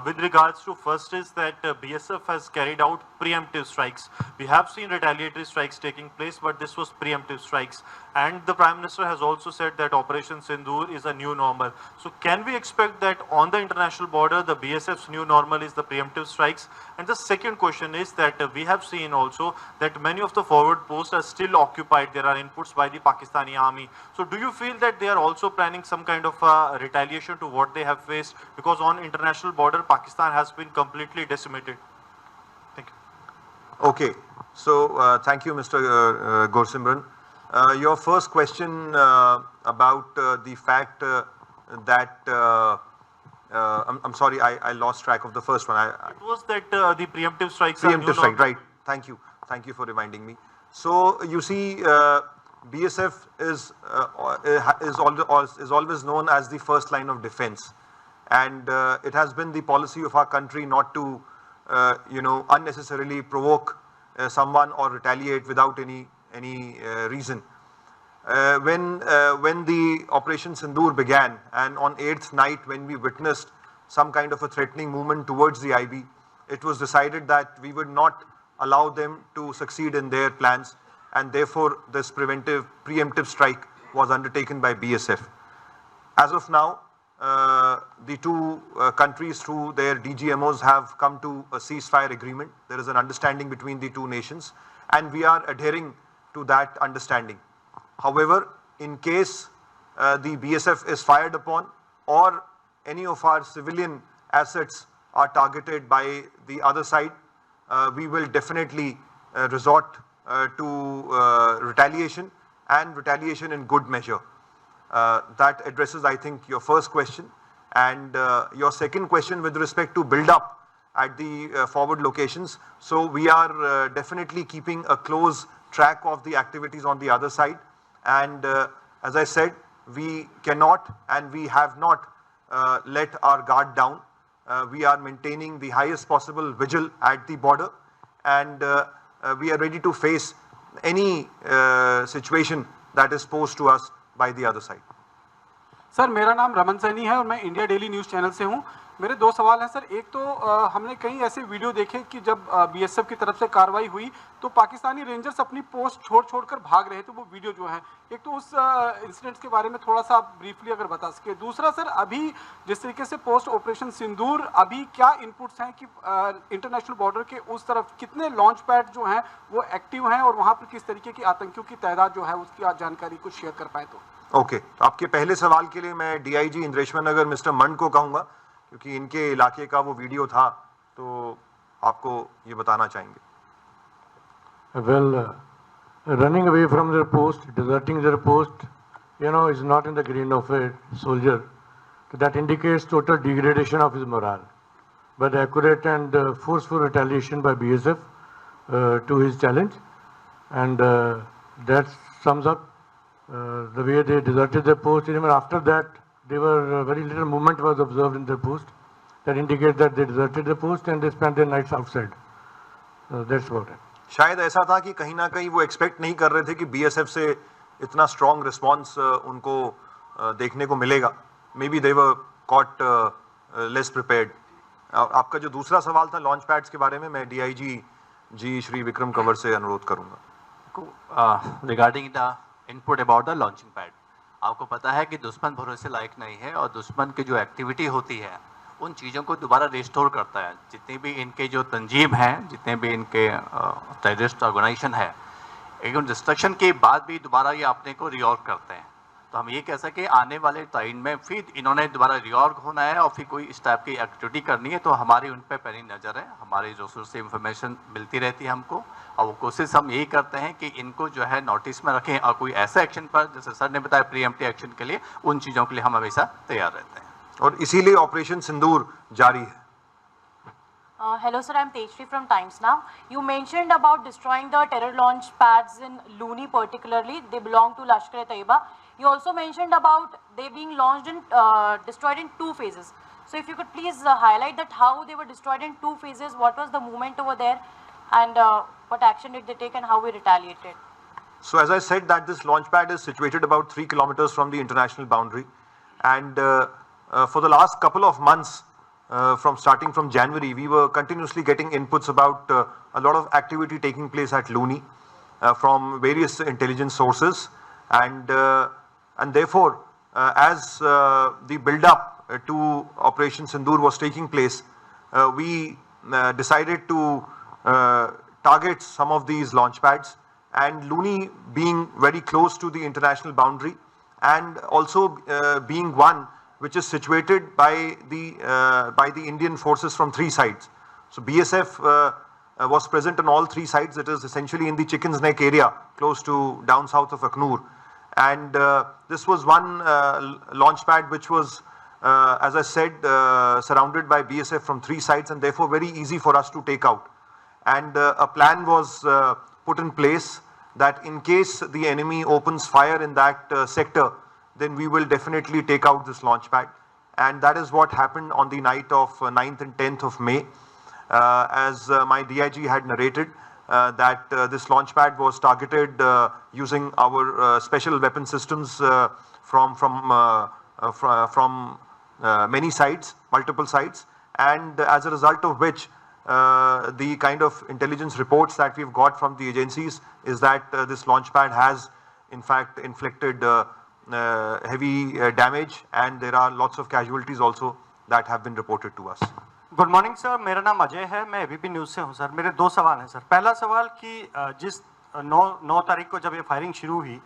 with regards to, first is that BSF has carried out preemptive strikes. We have seen retaliatory strikes taking place, but this was preemptive strikes. And the Prime Minister has also said that Operation Sindoor is a new normal. So can we expect that on the international border, the BSF's new normal is the preemptive strikes? And the second question is that we have seen also that many of the forward posts are still occupied. There are inputs by the Pakistani army. So do you feel that they are also planning some kind of retaliation to what they have faced? Because on international border, Pakistan has been completely decimated. Thank you. Okay, so thank you, Mr. Gursimran. Your first question about the fact that I'm sorry, I lost track of the first one. It was that the preemptive strikes. Preemptive strike, right? Thank you for reminding me. So you see, BSF is always known as the first line of defense, and it has been the policy of our country not to unnecessarily provoke someone or retaliate without any reason. When the Operation Sindoor began, and on 8th night when we witnessed some kind of a threatening movement towards the IB, it was decided that we would not allow them to succeed in their plans, and therefore this preemptive strike was undertaken by BSF. As of now, the two countries through their DGMOs have come to a ceasefire agreement. There is an understanding between the two nations, and we are adhering to that understanding. However, in case the BSF is fired upon or any of our civilian assets are targeted by the other side, we will definitely resort to retaliation, and retaliation in good measure. That addresses, I think, your first question. And your second question with respect to build up at the forward locations. So we are definitely keeping a close track of the activities on the other side. And as I said, we cannot and we have not let our guard down. We are maintaining the highest possible vigil at the border, and we are ready to face any situation that is posed to us by the other side. Sir मेरा नाम रमन सैनी है और मैं India daily news channel से हूं। मेरे दो सवाल हैं सर। एक तो हमने कई ऐसे वीडियो देखे कि जब बीएसएफ की तरफ से कार्रवाई हुई तो पाकिस्तानी रेंजर्स अपनी पोस्ट छोड़कर भाग रहे थे, वो वीडियो जो है। एक तो उस इंसिडेंट्स के बारे में थोड़ा सा आप ब्रीफली अगर बता सके। दूसरा सर, अभी जिस तरीके से पोस्ट ऑपरेशन सिंदूर अभी क्या इनपुट्स हैं कि इंटरनेशनल बॉर्डर के उस तरफ कितने लॉन्च पैड जो हैं वो एक्टिव हैं और वहाँ पर किस तरीके की आतंकियों की तादाद जो है उसकी आप जानकारी कुछ शेयर कर पाए तो। ओके, तो आपके पहले सवाल के लिए मैं डीआईजी इंद्रेश्वर नगर मिस्टर मंड को कहूँगा, क्योंकि इनके इलाके का वो वीडियो था, तो आपको ये बताना चाहेंगे। Well, running away from their post, deserting their post, is not in the grain of a soldier. That indicates total degradation of his morale. But accurate and forceful retaliation by BSF to his challenge, and that sums up the way they deserted their post. Even after that, there were very little movement was observed in their post. That indicates that they deserted the post and they spent their nights outside. That's about it. शायद ऐसा था कि कहीं ना कहीं वो expect नहीं कर रहे थे कि बीएसएफ से इतना स्ट्रॉन्ग रिस्पांस उनको देखने को मिलेगा। May be they were caught less prepared. आपका जो दूसरा सवाल था लॉन्च पैड्स के बारे में, मैं डीआईजी जी श्री विक्रम कंवर से अनुरोध करूंगा। Regarding the input about the launching pad, आपको पता है कि दुश्मन भरोसे लायक नहीं है और दुश्मन की जो एक्टिविटी होती है उन चीज़ों को दोबारा रिस्टोर करता है। जितनी भी इनके जो तंजीम हैं, जितने भी इनके टेररिस्ट ऑर्गेनाइजेशन है, एक डिस्ट्रक्शन के बाद भी दोबारा ये अपने को रिऑर्ग करते हैं। तो हम ये कह सकें आने वाले टाइम में फिर इन्होंने दोबारा रिऑर्ग होना है और फिर कोई इस टाइप की एक्टिविटी करनी है, तो हमारी उन पर पैनी नज़र है। हमारी रिसोर्स से इंफॉर्मेशन मिलती रहती है हमको, और वो कोशिश हम यही करते हैं कि इनको जो है नोटिस में रखें और कोई ऐसा एक्शन पर, जैसे सर ने बताया प्रीएम्प्टिव एक्शन के लिए, उन चीज़ों के लिए हम हमेशा तैयार रहते हैं और इसीलिए ऑपरेशन सिंदूर जारी है। Hello sir, I'm Tejshri from Times Now. You mentioned about destroying the terror launch pads in Luni particularly. They belong to Lashkar-e-Taiba. You also mentioned about they being launched and destroyed in 2 phases. So if you could please highlight that how they were destroyed in 2 phases, what was the movement over there, and what action did they take and how we retaliated. So as I said that this launch pad is situated about 3 kilometers from the international boundary, and for the last couple of months, starting from January, we were continuously getting inputs about a lot of activity taking place at Luni from various intelligence sources, and therefore as the build up to Operation Sindoor was taking place, we decided to target some of these launch pads, and Luni being very close to the international boundary and also being one which is situated by the Indian forces from 3 sides. So BSF was present on all 3 sides. It is essentially in the Chicken's Neck area, close to down south of Aknoor. And this was one launch pad which was, as I said, surrounded by BSF from 3 sides, and therefore very easy for us to take out. And a plan was put in place that in case the enemy opens fire in that sector, then we will definitely take out this launch pad. And that is what happened on the night of 9th and 10th of May. As my DIG had narrated, that this launch pad was targeted using our special weapon systems from many sides, multiple sides, and as a result of which the kind of intelligence reports that we've got from the agencies is that this launch pad has in fact inflicted heavy damage, and there are lots of casualties also that have been reported to us. Good morning sir, मेरा नाम अजय है, मैं ABP news से हूं sir. मेरे 2 सवाल हैं sir. पहला सवाल कि जिस 9 तारीख को जब ये फायरिंग शुरू हुई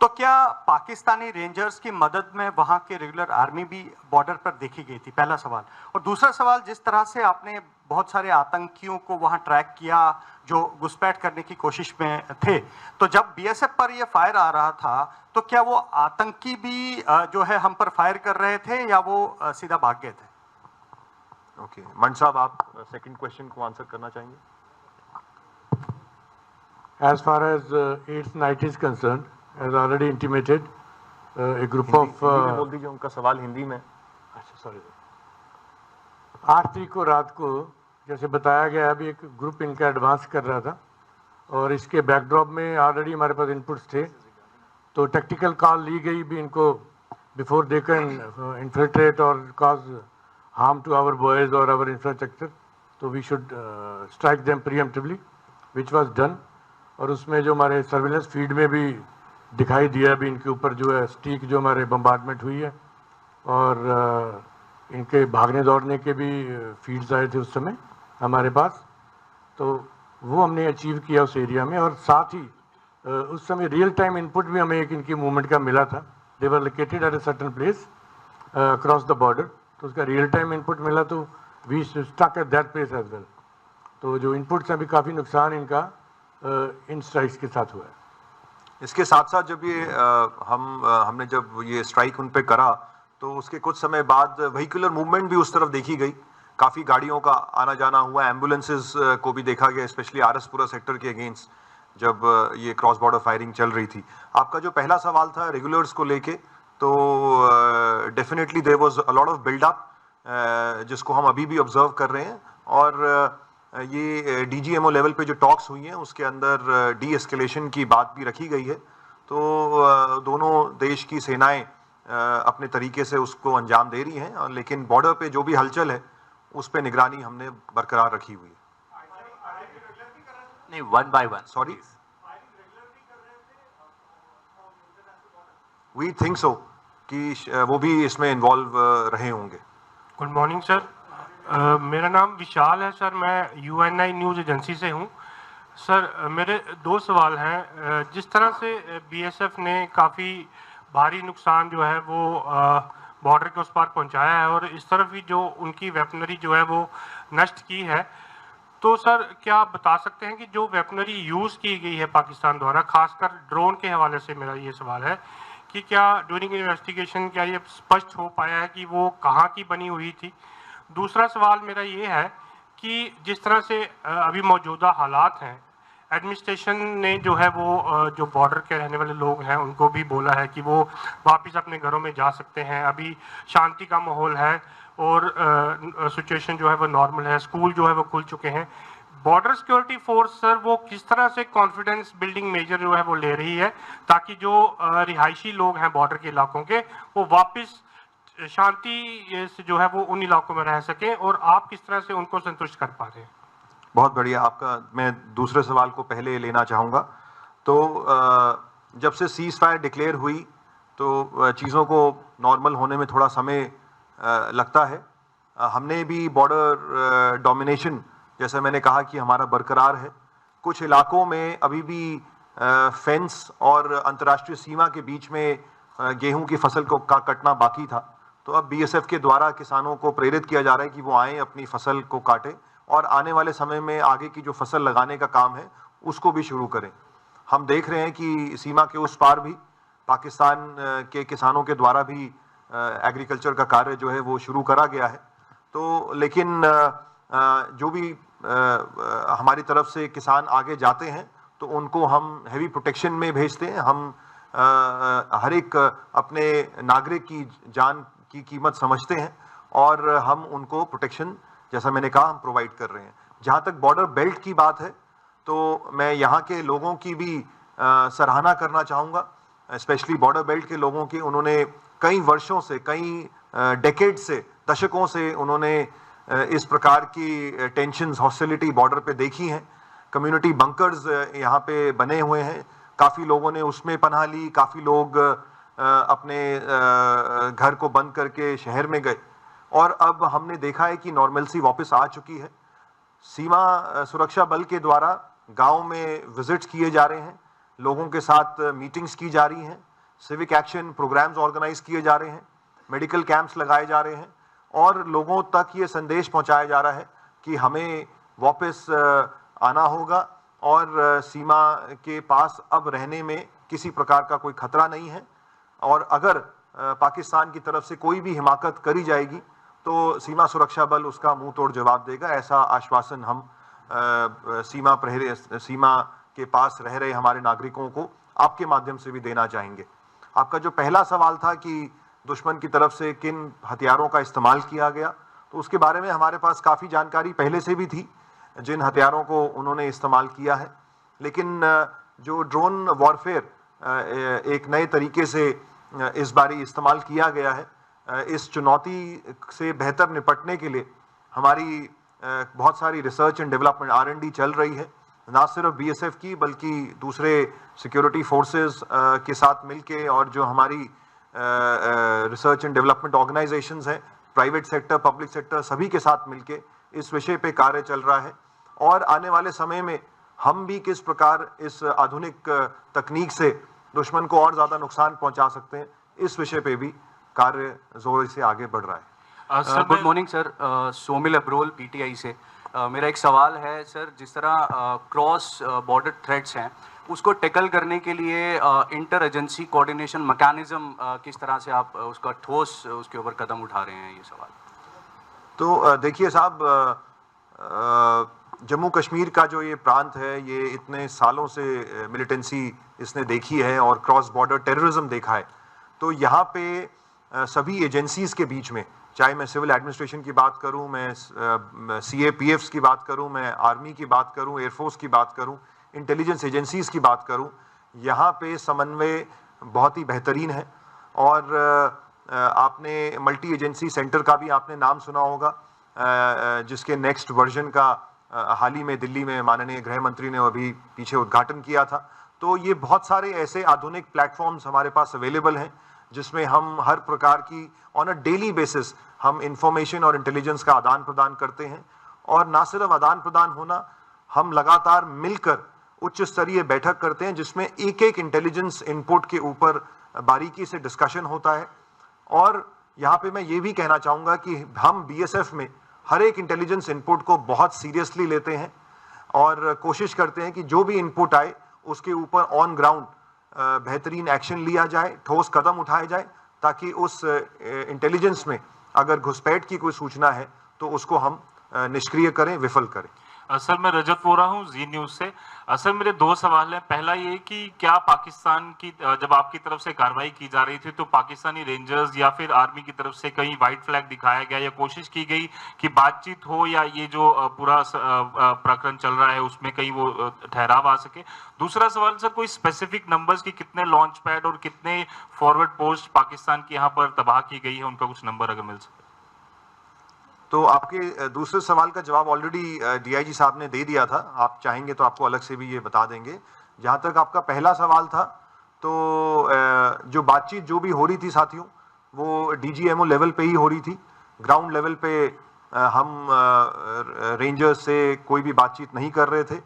तो तो क्या पाकिस्तानी रेंजर्स की मदद में वहाँ के रेगुलर आर्मी भी बॉर्डर पर देखी गई थी? पहला सवाल। और दूसरा सवाल, जिस तरह से आपने बहुत सारे आतंकियों को वहाँ ट्रैक किया जो घुसपैठ करने की कोशिश में थे, तो जब बीएसएफ पर ये फायर आ रहा था तो क्या वो आतंकी भी जो है हम पर फायर कर रहे थे या वो सीधा भाग गए थे? ओके, मंच साहब आप सेकंड क्वेश्चन को आंसर करना चाहेंगे? As far as 8th night is concerned, as already intimated, a group of Hindi में बोल दीजिए, उनका सवाल हिंदी में। अच्छा, सॉरी। 8 तारीख को रात को जैसे बताया गया, अभी एक ग्रुप इनका एडवांस कर रहा था और इसके बैकड्रॉप में ऑलरेडी हमारे पास इनपुट्स थे, तो टैक्टिकल कॉल ली गई भी इनको बिफोर दे कैन इन्फिल्ट्रेट और cause harm to our boys और आवर इंफ्रास्ट्रक्चर, तो we should strike them preemptively, which was done. और उसमें जो हमारे सर्विलेंस फीड में भी दिखाई दिया अभी इनके ऊपर जो है स्टिक जो हमारे बम्बार्डमेंट हुई है, और इनके भागने दौड़ने के भी फीड्स आए थे उस समय हमारे पास, तो वो हमने अचीव किया उस एरिया में। और साथ ही उस समय रियल टाइम इनपुट भी हमें एक इनकी मूवमेंट का मिला था। They were located at a certain place across the border, तो उसका रियल टाइम इनपुट मिला, तो we stuck at that place as well. तो जो इनपुट्स हैं अभी काफ़ी नुकसान इनका इन स्ट्राइक्स के साथ हुआ है। इसके साथ साथ जब ये हमने जब ये स्ट्राइक उन पे करा तो उसके कुछ समय बाद व्हीकुलर मूवमेंट भी उस तरफ देखी गई, काफ़ी गाड़ियों का आना जाना हुआ, एम्बुलेंसेस को भी देखा गया, स्पेशली आरएसपुरा सेक्टर के अगेंस्ट जब ये क्रॉस बॉर्डर फायरिंग चल रही थी। आपका जो पहला सवाल था रेगुलर्स को लेके, तो definitely there was a lot of buildup जिसको हम अभी भी ऑब्जर्व कर रहे हैं, और ये डीजीएमओ लेवल पे जो टॉक्स हुई हैं उसके अंदर डी एस्केलेशन की बात भी रखी गई है। तो दोनों देश की सेनाएं अपने तरीके से उसको अंजाम दे रही हैं, लेकिन बॉर्डर पे जो भी हलचल है उस पे निगरानी हमने बरकरार रखी हुई है। नहीं, one by one, sorry, we think so कि वो भी इसमें इन्वॉल्व रहे होंगे। गुड मॉर्निंग सर, मेरा नाम विशाल है सर, मैं यूएनआई न्यूज़ एजेंसी से हूँ। सर मेरे दो सवाल हैं। जिस तरह से बीएसएफ ने काफ़ी भारी नुकसान जो है वो बॉर्डर के उस पार पहुँचाया है और इस तरफ भी जो उनकी वेपनरी जो है वो नष्ट की है, तो सर क्या आप बता सकते हैं कि जो वेपनरी यूज़ की गई है पाकिस्तान द्वारा, खासकर ड्रोन के हवाले से मेरा ये सवाल है कि क्या ड्यूरिंग इन्वेस्टिगेशन क्या ये स्पष्ट हो पाया है कि वो कहाँ की बनी हुई थी? दूसरा सवाल मेरा ये है कि जिस तरह से अभी मौजूदा हालात हैं, एडमिनिस्ट्रेशन ने जो है वो जो बॉर्डर के रहने वाले लोग हैं उनको भी बोला है कि वो वापस अपने घरों में जा सकते हैं, अभी शांति का माहौल है और सिचुएशन जो है वो नॉर्मल है, स्कूल जो है वो खुल चुके हैं। बॉर्डर सिक्योरिटी फोर्स सर वो किस तरह से कॉन्फिडेंस बिल्डिंग मेजर जो है वो ले रही है ताकि जो रिहायशी लोग हैं बॉर्डर के इलाकों के वो वापस शांति से जो है वो उन इलाकों में रह सके, और आप किस तरह से उनको संतुष्ट कर पा रहे हैं? बहुत बढ़िया। आपका मैं दूसरे सवाल को पहले लेना चाहूँगा। तो जब से सीज फायर डिक्लेयर हुई तो चीज़ों को नॉर्मल होने में थोड़ा समय लगता है। हमने भी बॉर्डर डोमिनेशन जैसे मैंने कहा कि हमारा बरकरार है। कुछ इलाकों में अभी भी फेंस और अंतर्राष्ट्रीय सीमा के बीच में गेहूं की फसल को का कटना बाकी था, तो अब बीएसएफ के द्वारा किसानों को प्रेरित किया जा रहा है कि वो आएँ अपनी फसल को काटें और आने वाले समय में आगे की जो फसल लगाने का काम है उसको भी शुरू करें। हम देख रहे हैं कि सीमा के उस पार भी पाकिस्तान के किसानों के द्वारा भी एग्रीकल्चर का कार्य जो है वो शुरू करा गया है। तो लेकिन जो भी हमारी तरफ से किसान आगे जाते हैं तो उनको हम हैवी प्रोटेक्शन में भेजते हैं। हम हर एक अपने नागरिक की जान की कीमत समझते हैं और हम उनको प्रोटेक्शन जैसा मैंने कहा हम प्रोवाइड कर रहे हैं। जहाँ तक बॉर्डर बेल्ट की बात है तो मैं यहाँ के लोगों की भी सराहना करना चाहूँगा, स्पेशली बॉर्डर बेल्ट के लोगों की। उन्होंने कई वर्षों से, कई डेकेड से, दशकों से उन्होंने इस प्रकार की टेंशन्स, हॉस्टिलिटी बॉर्डर पे देखी हैं। कम्युनिटी बंकर्स यहाँ पे बने हुए हैं, काफ़ी लोगों ने उसमें पनाह ली, काफ़ी लोग अपने घर को बंद करके शहर में गए और अब हमने देखा है कि नॉर्मलसी वापस आ चुकी है। सीमा सुरक्षा बल के द्वारा गांव में विजिट्स किए जा रहे हैं, लोगों के साथ मीटिंग्स की जा रही हैं, सिविक एक्शन प्रोग्राम्स ऑर्गेनाइज किए जा रहे हैं, मेडिकल कैंप्स लगाए जा रहे हैं और लोगों तक ये संदेश पहुंचाया जा रहा है कि हमें वापस आना होगा और सीमा के पास अब रहने में किसी प्रकार का कोई खतरा नहीं है। और अगर पाकिस्तान की तरफ से कोई भी हिमाकत करी जाएगी तो सीमा सुरक्षा बल उसका मुंह तोड़ जवाब देगा। ऐसा आश्वासन हम सीमा के पास रह रहे हमारे नागरिकों को आपके माध्यम से भी देना चाहेंगे। आपका जो पहला सवाल था कि दुश्मन की तरफ से किन हथियारों का इस्तेमाल किया गया, तो उसके बारे में हमारे पास काफ़ी जानकारी पहले से भी थी जिन हथियारों को उन्होंने इस्तेमाल किया है। लेकिन जो ड्रोन वॉरफेयर एक नए तरीके से इस बारी इस्तेमाल किया गया है, इस चुनौती से बेहतर निपटने के लिए हमारी बहुत सारी रिसर्च एंड डेवलपमेंट R&D चल रही है, ना सिर्फ BSF की बल्कि दूसरे सिक्योरिटी फोर्सेस के साथ मिलके और जो हमारी रिसर्च एंड डेवलपमेंट ऑर्गेनाइजेशंस हैं, प्राइवेट सेक्टर पब्लिक सेक्टर सभी के साथ मिलके इस विषय पे कार्य चल रहा है। और आने वाले समय में हम भी किस प्रकार इस आधुनिक तकनीक से दुश्मन को और ज़्यादा नुकसान पहुंचा सकते हैं, इस विषय पे भी कार्य जोर से आगे बढ़ रहा है। Good morning sir, Somil Abrol PTI से। मेरा एक सवाल है सर, जिस तरह क्रॉस बॉर्डर थ्रेट्स हैं उसको टैकल करने के लिए इंटर एजेंसी कोऑर्डिनेशन मैकेनिज्म किस तरह से आप उसका ठोस उसके ऊपर कदम उठा रहे हैं, ये सवाल। तो देखिए साहब, जम्मू कश्मीर का जो ये प्रांत है ये इतने सालों से मिलिटेंसी इसने देखी है और क्रॉस बॉर्डर टेररिज्म देखा है। तो यहाँ पे सभी एजेंसीज के बीच में, चाहे मैं सिविल एडमिनिस्ट्रेशन की बात करूँ, मैं CAPFs की बात करूँ, मैं आर्मी की बात करूँ, एयरफोर्स की बात करूँ, इंटेलिजेंस एजेंसीज की बात करूँ, यहाँ पे समन्वय बहुत ही बेहतरीन है। और आपने मल्टी एजेंसी सेंटर का भी आपने नाम सुना होगा, जिसके नेक्स्ट वर्जन का हाल ही में दिल्ली में माननीय गृह मंत्री ने अभी पीछे उद्घाटन किया था। तो ये बहुत सारे ऐसे आधुनिक प्लेटफॉर्म्स हमारे पास अवेलेबल हैं जिसमें हम हर प्रकार की ऑन अ डेली बेसिस हम इंफॉर्मेशन और इंटेलिजेंस का आदान प्रदान करते हैं। और ना सिर्फ आदान प्रदान होना, हम लगातार मिलकर उच्च स्तरीय बैठक करते हैं जिसमें एक एक इंटेलिजेंस इनपुट के ऊपर बारीकी से डिस्कशन होता है। और यहाँ पे मैं ये भी कहना चाहूँगा कि हम BSF में हर एक इंटेलिजेंस इनपुट को बहुत सीरियसली लेते हैं और कोशिश करते हैं कि जो भी इनपुट आए उसके ऊपर ऑन ग्राउंड बेहतरीन एक्शन लिया जाए, ठोस कदम उठाए जाए, ताकि उस इंटेलिजेंस में अगर घुसपैठ की कोई सूचना है तो उसको हम निष्क्रिय करें, विफल करें। सर मैं रजत वोरा हूँ जी न्यूज़ से। सर मेरे दो सवाल हैं। पहला ये कि क्या पाकिस्तान की जब आपकी तरफ से कार्रवाई की जा रही थी तो पाकिस्तानी रेंजर्स या फिर आर्मी की तरफ से कहीं व्हाइट फ्लैग दिखाया गया या कोशिश की गई कि बातचीत हो या ये जो पूरा प्रकरण चल रहा है उसमें कहीं वो ठहराव आ सके? दूसरा सवाल सर, कोई स्पेसिफिक नंबर्स की कितने लॉन्च पैड और कितने फॉरवर्ड पोस्ट पाकिस्तान की यहाँ पर तबाह की गई है, उनका कुछ नंबर अगर मिल सके? तो आपके दूसरे सवाल का जवाब ऑलरेडी DIG साहब ने दे दिया था, आप चाहेंगे तो आपको अलग से भी ये बता देंगे। जहाँ तक आपका पहला सवाल था, तो जो बातचीत जो भी हो रही थी साथियों, वो DGMO लेवल पे ही हो रही थी। ग्राउंड लेवल पे हम रेंजर्स से कोई भी बातचीत नहीं कर रहे थे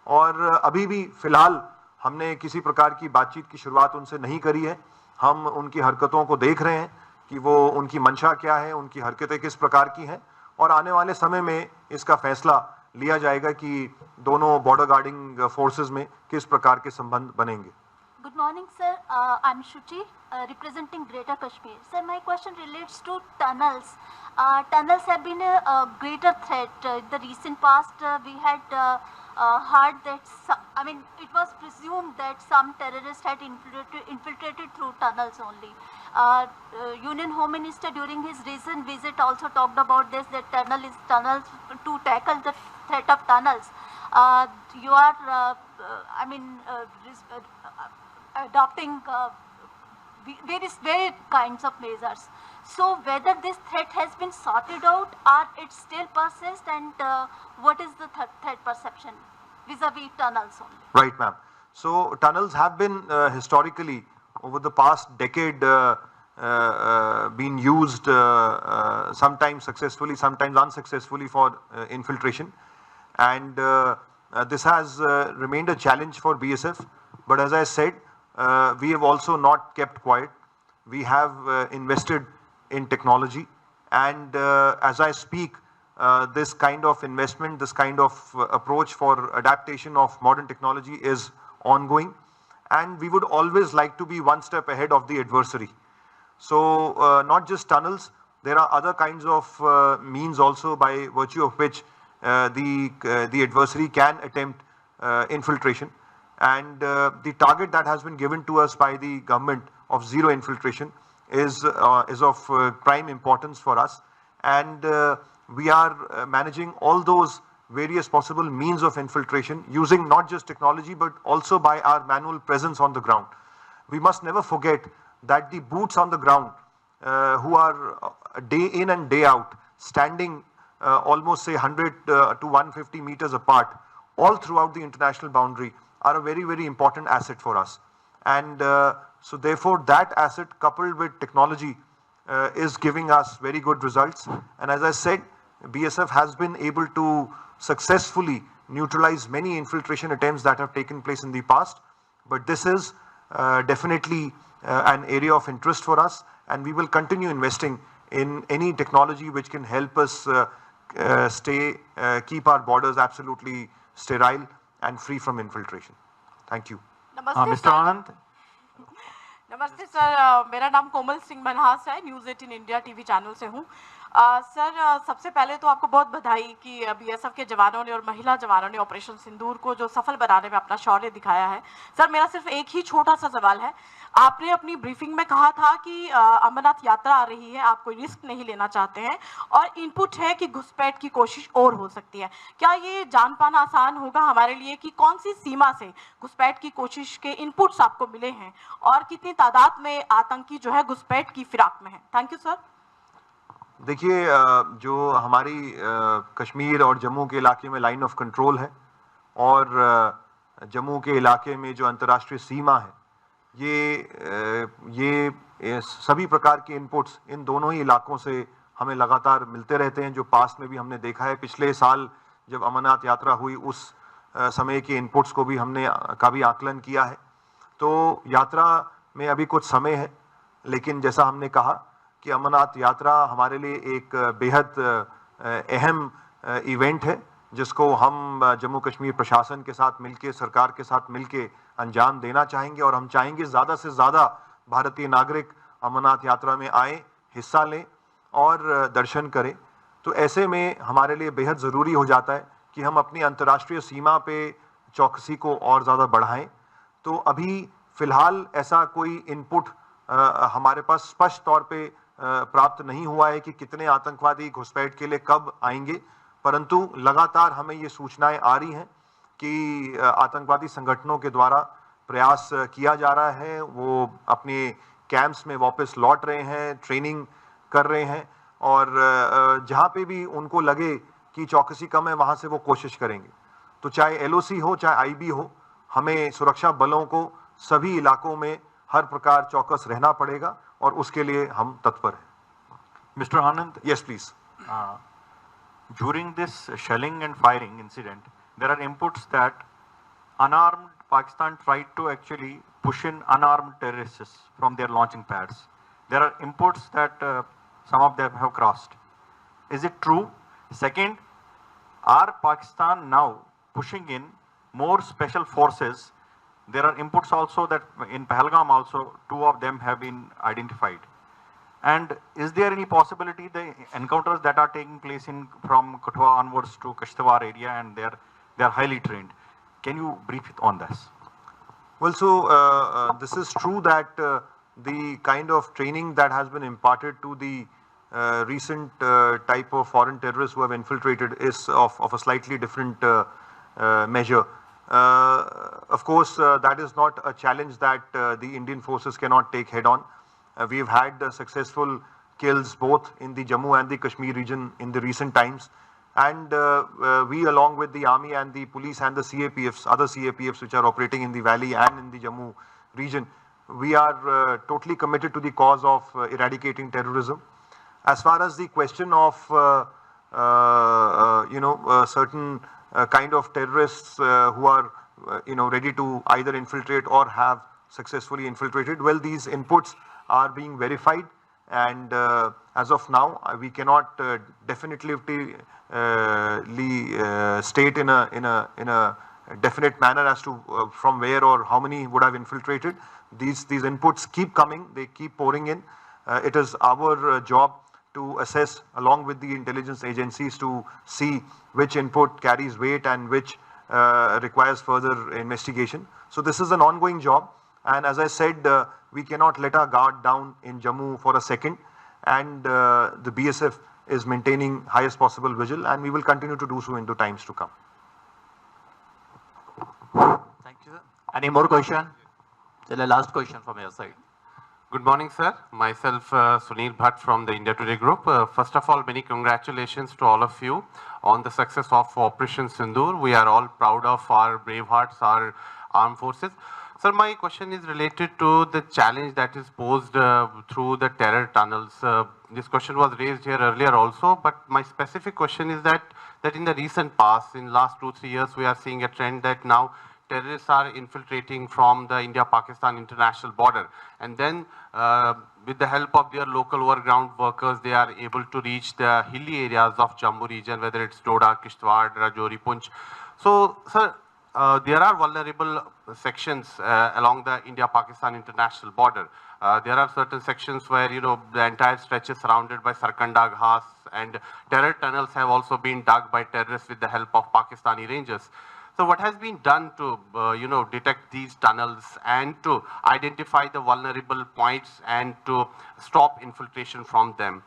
और अभी भी फिलहाल हमने किसी प्रकार की बातचीत की शुरुआत उनसे नहीं करी है। हम उनकी हरकतों को देख रहे हैं कि वो उनकी मंशा क्या है, उनकी हरकतें किस प्रकार की हैं, और आने वाले समय में इसका फैसला लिया जाएगा कि दोनों बॉर्डर गार्डिंग फोर्सेस में किस प्रकार के संबंध बनेंगे। Good morning, sir. I'm Shuchi, representing Greater Kashmir. Sir, my question relates to tunnels. Tunnels have been a greater threat. In the recent past, we had heard that, it was presumed that some terrorists had infiltrated through tunnels only. Union Home Minister during his recent visit also talked about this, that tunnels to tackle the threat of tunnels. You are, adopting various kinds of measures. So whether this threat has been sorted out or it still persists, and what is the threat perception vis-a-vis tunnels only? Right, ma'am. So tunnels have been historically over the past decade been used sometimes successfully, sometimes unsuccessfully for infiltration, and this has remained a challenge for BSF. But as I said, we have also not kept quiet. We have invested in technology, and as I speak, this kind of investment, this kind of approach for adaptation of modern technology is ongoing, and we would always like to be one step ahead of the adversary. So not just tunnels, there are other kinds of means also by virtue of which the adversary can attempt infiltration. And the target that has been given to us by the government of zero infiltration is of prime importance for us. And we are managing all those various possible means of infiltration using not just technology but also by our manual presence on the ground. We must never forget that the boots on the ground who are day in and day out standing almost say 100 to 150 meters apart all throughout the international boundary are a very, very important asset for us. And so therefore that asset coupled with technology is giving us very good results. And as I said, BSF has been able to successfully neutralize many infiltration attempts that have taken place in the past. But this is definitely an area of interest for us, and we will continue investing in any technology which can help us keep our borders absolutely sterile and free from infiltration. Thank you. Namaste, Mr. Anand. नमस्ते sir, मेरा नाम कोमल सिंह मनहास है, news 18 India TV channel से हूँ। Sir सबसे पहले तो आपको बहुत बधाई कि बीएसएफ के जवानों ने और महिला जवानों ने ऑपरेशन सिंदूर को जो सफल बनाने में अपना शौर्य दिखाया है। सर मेरा सिर्फ एक ही छोटा सा सवाल है, आपने अपनी ब्रीफिंग में कहा था कि अमरनाथ यात्रा आ रही है, आप कोई रिस्क नहीं लेना चाहते हैं और इनपुट है कि घुसपैठ की कोशिश और हो सकती है। क्या ये जान पाना आसान होगा हमारे लिए कि कौन सी सीमा से घुसपैठ की कोशिश के इनपुट्स आपको मिले हैं और कितनी तादाद में आतंकी जो है घुसपैठ की फिराक में है? Thank you sir. देखिए, जो हमारी कश्मीर और जम्मू के इलाके में लाइन ऑफ कंट्रोल है और जम्मू के इलाके में जो अंतर्राष्ट्रीय सीमा है, ये सभी प्रकार के इनपुट्स इन दोनों ही इलाकों से हमें लगातार मिलते रहते हैं। जो पास्ट में भी हमने देखा है, पिछले साल जब अमरनाथ यात्रा हुई उस समय के इनपुट्स को भी हमने का भी आकलन किया है। तो यात्रा में अभी कुछ समय है, लेकिन जैसा हमने कहा कि अमरनाथ यात्रा हमारे लिए एक बेहद अहम इवेंट है जिसको हम जम्मू कश्मीर प्रशासन के साथ मिलके, सरकार के साथ मिलके अंजाम देना चाहेंगे और हम चाहेंगे ज़्यादा से ज़्यादा भारतीय नागरिक अमरनाथ यात्रा में आए, हिस्सा लें और दर्शन करें। तो ऐसे में हमारे लिए बेहद ज़रूरी हो जाता है कि हम अपनी अंतर्राष्ट्रीय सीमा पे चौकसी को और ज़्यादा बढ़ाएं। तो अभी फ़िलहाल ऐसा कोई इनपुट हमारे पास स्पष्ट तौर पे प्राप्त नहीं हुआ है कि कितने आतंकवादी घुसपैठ के लिए कब आएंगे, परंतु लगातार हमें ये सूचनाएं आ रही हैं कि आतंकवादी संगठनों के द्वारा प्रयास किया जा रहा है, वो अपने कैंप्स में वापस लौट रहे हैं, ट्रेनिंग कर रहे हैं और जहाँ पे भी उनको लगे कि चौकसी कम है वहाँ से वो कोशिश करेंगे। तो चाहे एलओसी हो चाहे आईबी हो, हमें सुरक्षा बलों को सभी इलाकों में हर प्रकार चौकस रहना पड़ेगा और उसके लिए हम तत्पर हैं। Mr. Anand. Yes, please. During this shelling and firing incident, there are inputs that unarmed Pakistan tried to actually push in unarmed terrorists from their launching pads. There are inputs that some of them have crossed. Is it true? Second, are Pakistan now pushing in more special forces? There are inputs also that in Pahalgam also 2 of them have been identified. And is there any possibility the encounters that are taking place from Katwa onwards to Kashtawar area and they are highly trained? Can you brief it on this? Well, so this is true that the kind of training that has been imparted to the recent type of foreign terrorists who have infiltrated is of a slightly different measure. Of course, that is not a challenge that the Indian forces cannot take head on. We've had successful kills both in the Jammu and the Kashmir region in the recent times. And we, along with the army and the police and the CAPFs, other CAPFs which are operating in the valley and in the Jammu region, we are totally committed to the cause of eradicating terrorism. As far as the question of certain kind of terrorists who are ready to either infiltrate or have successfully infiltrated. Well, these inputs are being verified, and as of now, we cannot definitively state in a definite manner as to from where or how many would have infiltrated. These inputs keep coming, they keep pouring in. It is our job to assess along with the intelligence agencies to see which input carries weight and which requires further investigation. So this is an ongoing job, and as I said, we cannot let our guard down in Jammu for a second, and the BSF is maintaining highest possible vigil, and we will continue to do so into times to come. Thank you. Any more question? The last question from your side. Good morning, sir. Myself, Sunil Bhatt from the India Today Group. First of all, many congratulations to all of you on the success of Operation Sindoor. We are all proud of our brave hearts, our armed forces. Sir, my question is related to the challenge that is posed through the terror tunnels. This question was raised here earlier also, but my specific question is that in the recent past, in last 2-3 years, we are seeing a trend that now terrorists are infiltrating from the India-Pakistan international border, and then with the help of their local overground workers, they are able to reach the hilly areas of Jammu region, whether it's Doda, Kishtwar, Rajouri, Poonch. So, sir, there are vulnerable sections along the India-Pakistan international border. There are certain sections where, you know, the entire stretch is surrounded by Sarkanda Ghas, and terror tunnels have also been dug by terrorists with the help of Pakistani rangers. So what has been done to, detect these tunnels and to identify the vulnerable points and to stop infiltration from them,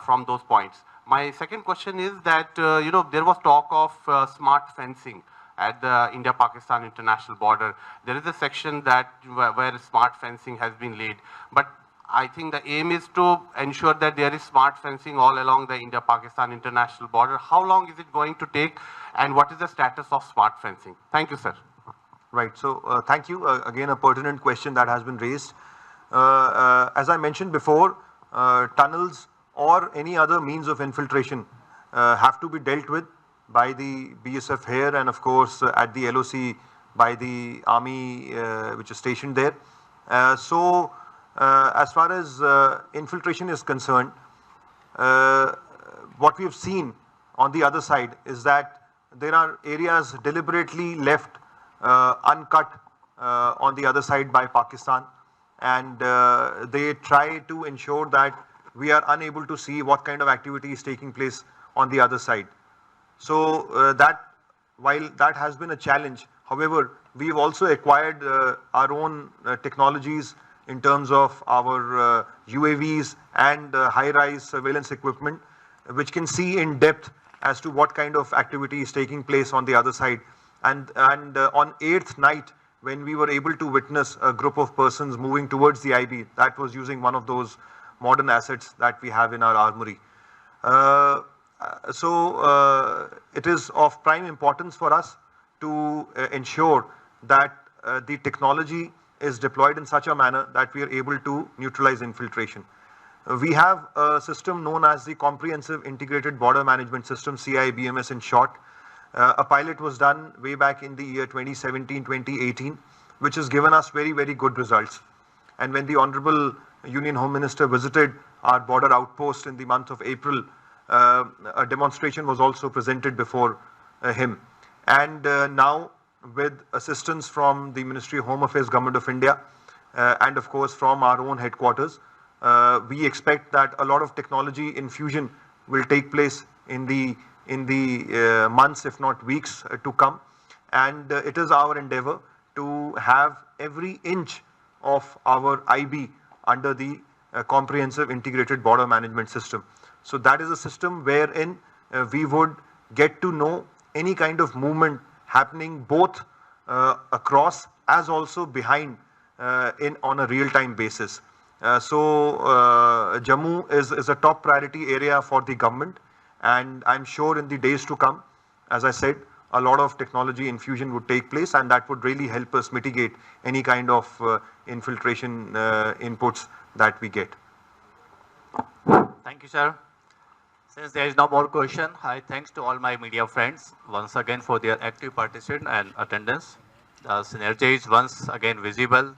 from those points? My second question is that, there was talk of smart fencing at the India-Pakistan international border. There is a section that where smart fencing has been laid, but I think the aim is to ensure that there is smart fencing all along the India-Pakistan international border. How long is it going to take, and what is the status of smart fencing? Thank you, sir. Right. So thank you. Again, a pertinent question that has been raised. As I mentioned before, tunnels or any other means of infiltration have to be dealt with by the BSF here, and of course at the LOC by the army which is stationed there. As far as infiltration is concerned, what we have seen on the other side is that there are areas deliberately left uncut on the other side by Pakistan, and they try to ensure that we are unable to see what kind of activity is taking place on the other side. So while that has been a challenge, however, we've also acquired our own technologies in terms of our UAVs and high-rise surveillance equipment, which can see in depth as to what kind of activity is taking place on the other side. And on 8th night, when we were able to witness a group of persons moving towards the IB, that was using one of those modern assets that we have in our armory. It is of prime importance for us to ensure that the technology is deployed in such a manner that we are able to neutralize infiltration. We have a system known as the Comprehensive Integrated Border Management System, CIBMS in short. A pilot was done way back in the year 2017-2018, which has given us very, very good results. And when the Honorable Union Home Minister visited our border outpost in the month of April, a demonstration was also presented before him. And now, with assistance from the Ministry of Home Affairs, Government of India, and of course from our own headquarters, we expect that a lot of technology infusion will take place in the months, if not weeks, to come. And it is our endeavor to have every inch of our IB under the Comprehensive Integrated Border Management System. So that is a system wherein we would get to know any kind of movement happening both across as also behind on a real-time basis. Jammu is a top priority area for the government, and I'm sure in the days to come, as I said, a lot of technology infusion would take place, and that would really help us mitigate any kind of infiltration inputs that we get. Thank you, sir. Since there is no more question, I thanks to all my media friends once again for their active participation and attendance. The synergy is once again visible.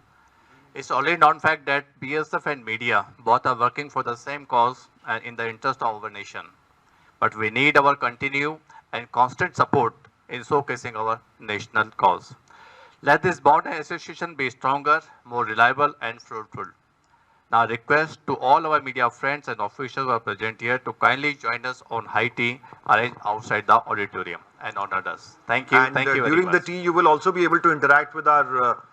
It's already known fact that BSF and media both are working for the same cause and in the interest of our nation. But we need our continued and constant support in showcasing our national cause. Let this bond and association be stronger, more reliable and fruitful. Now request to all our media friends and officials who are present here to kindly join us on high tea arranged outside the auditorium and honor us. Thank you. And Thank you very during much. the tea, you will also be able to interact with our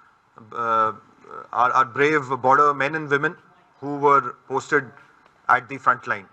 brave border men and women who were posted at the front line.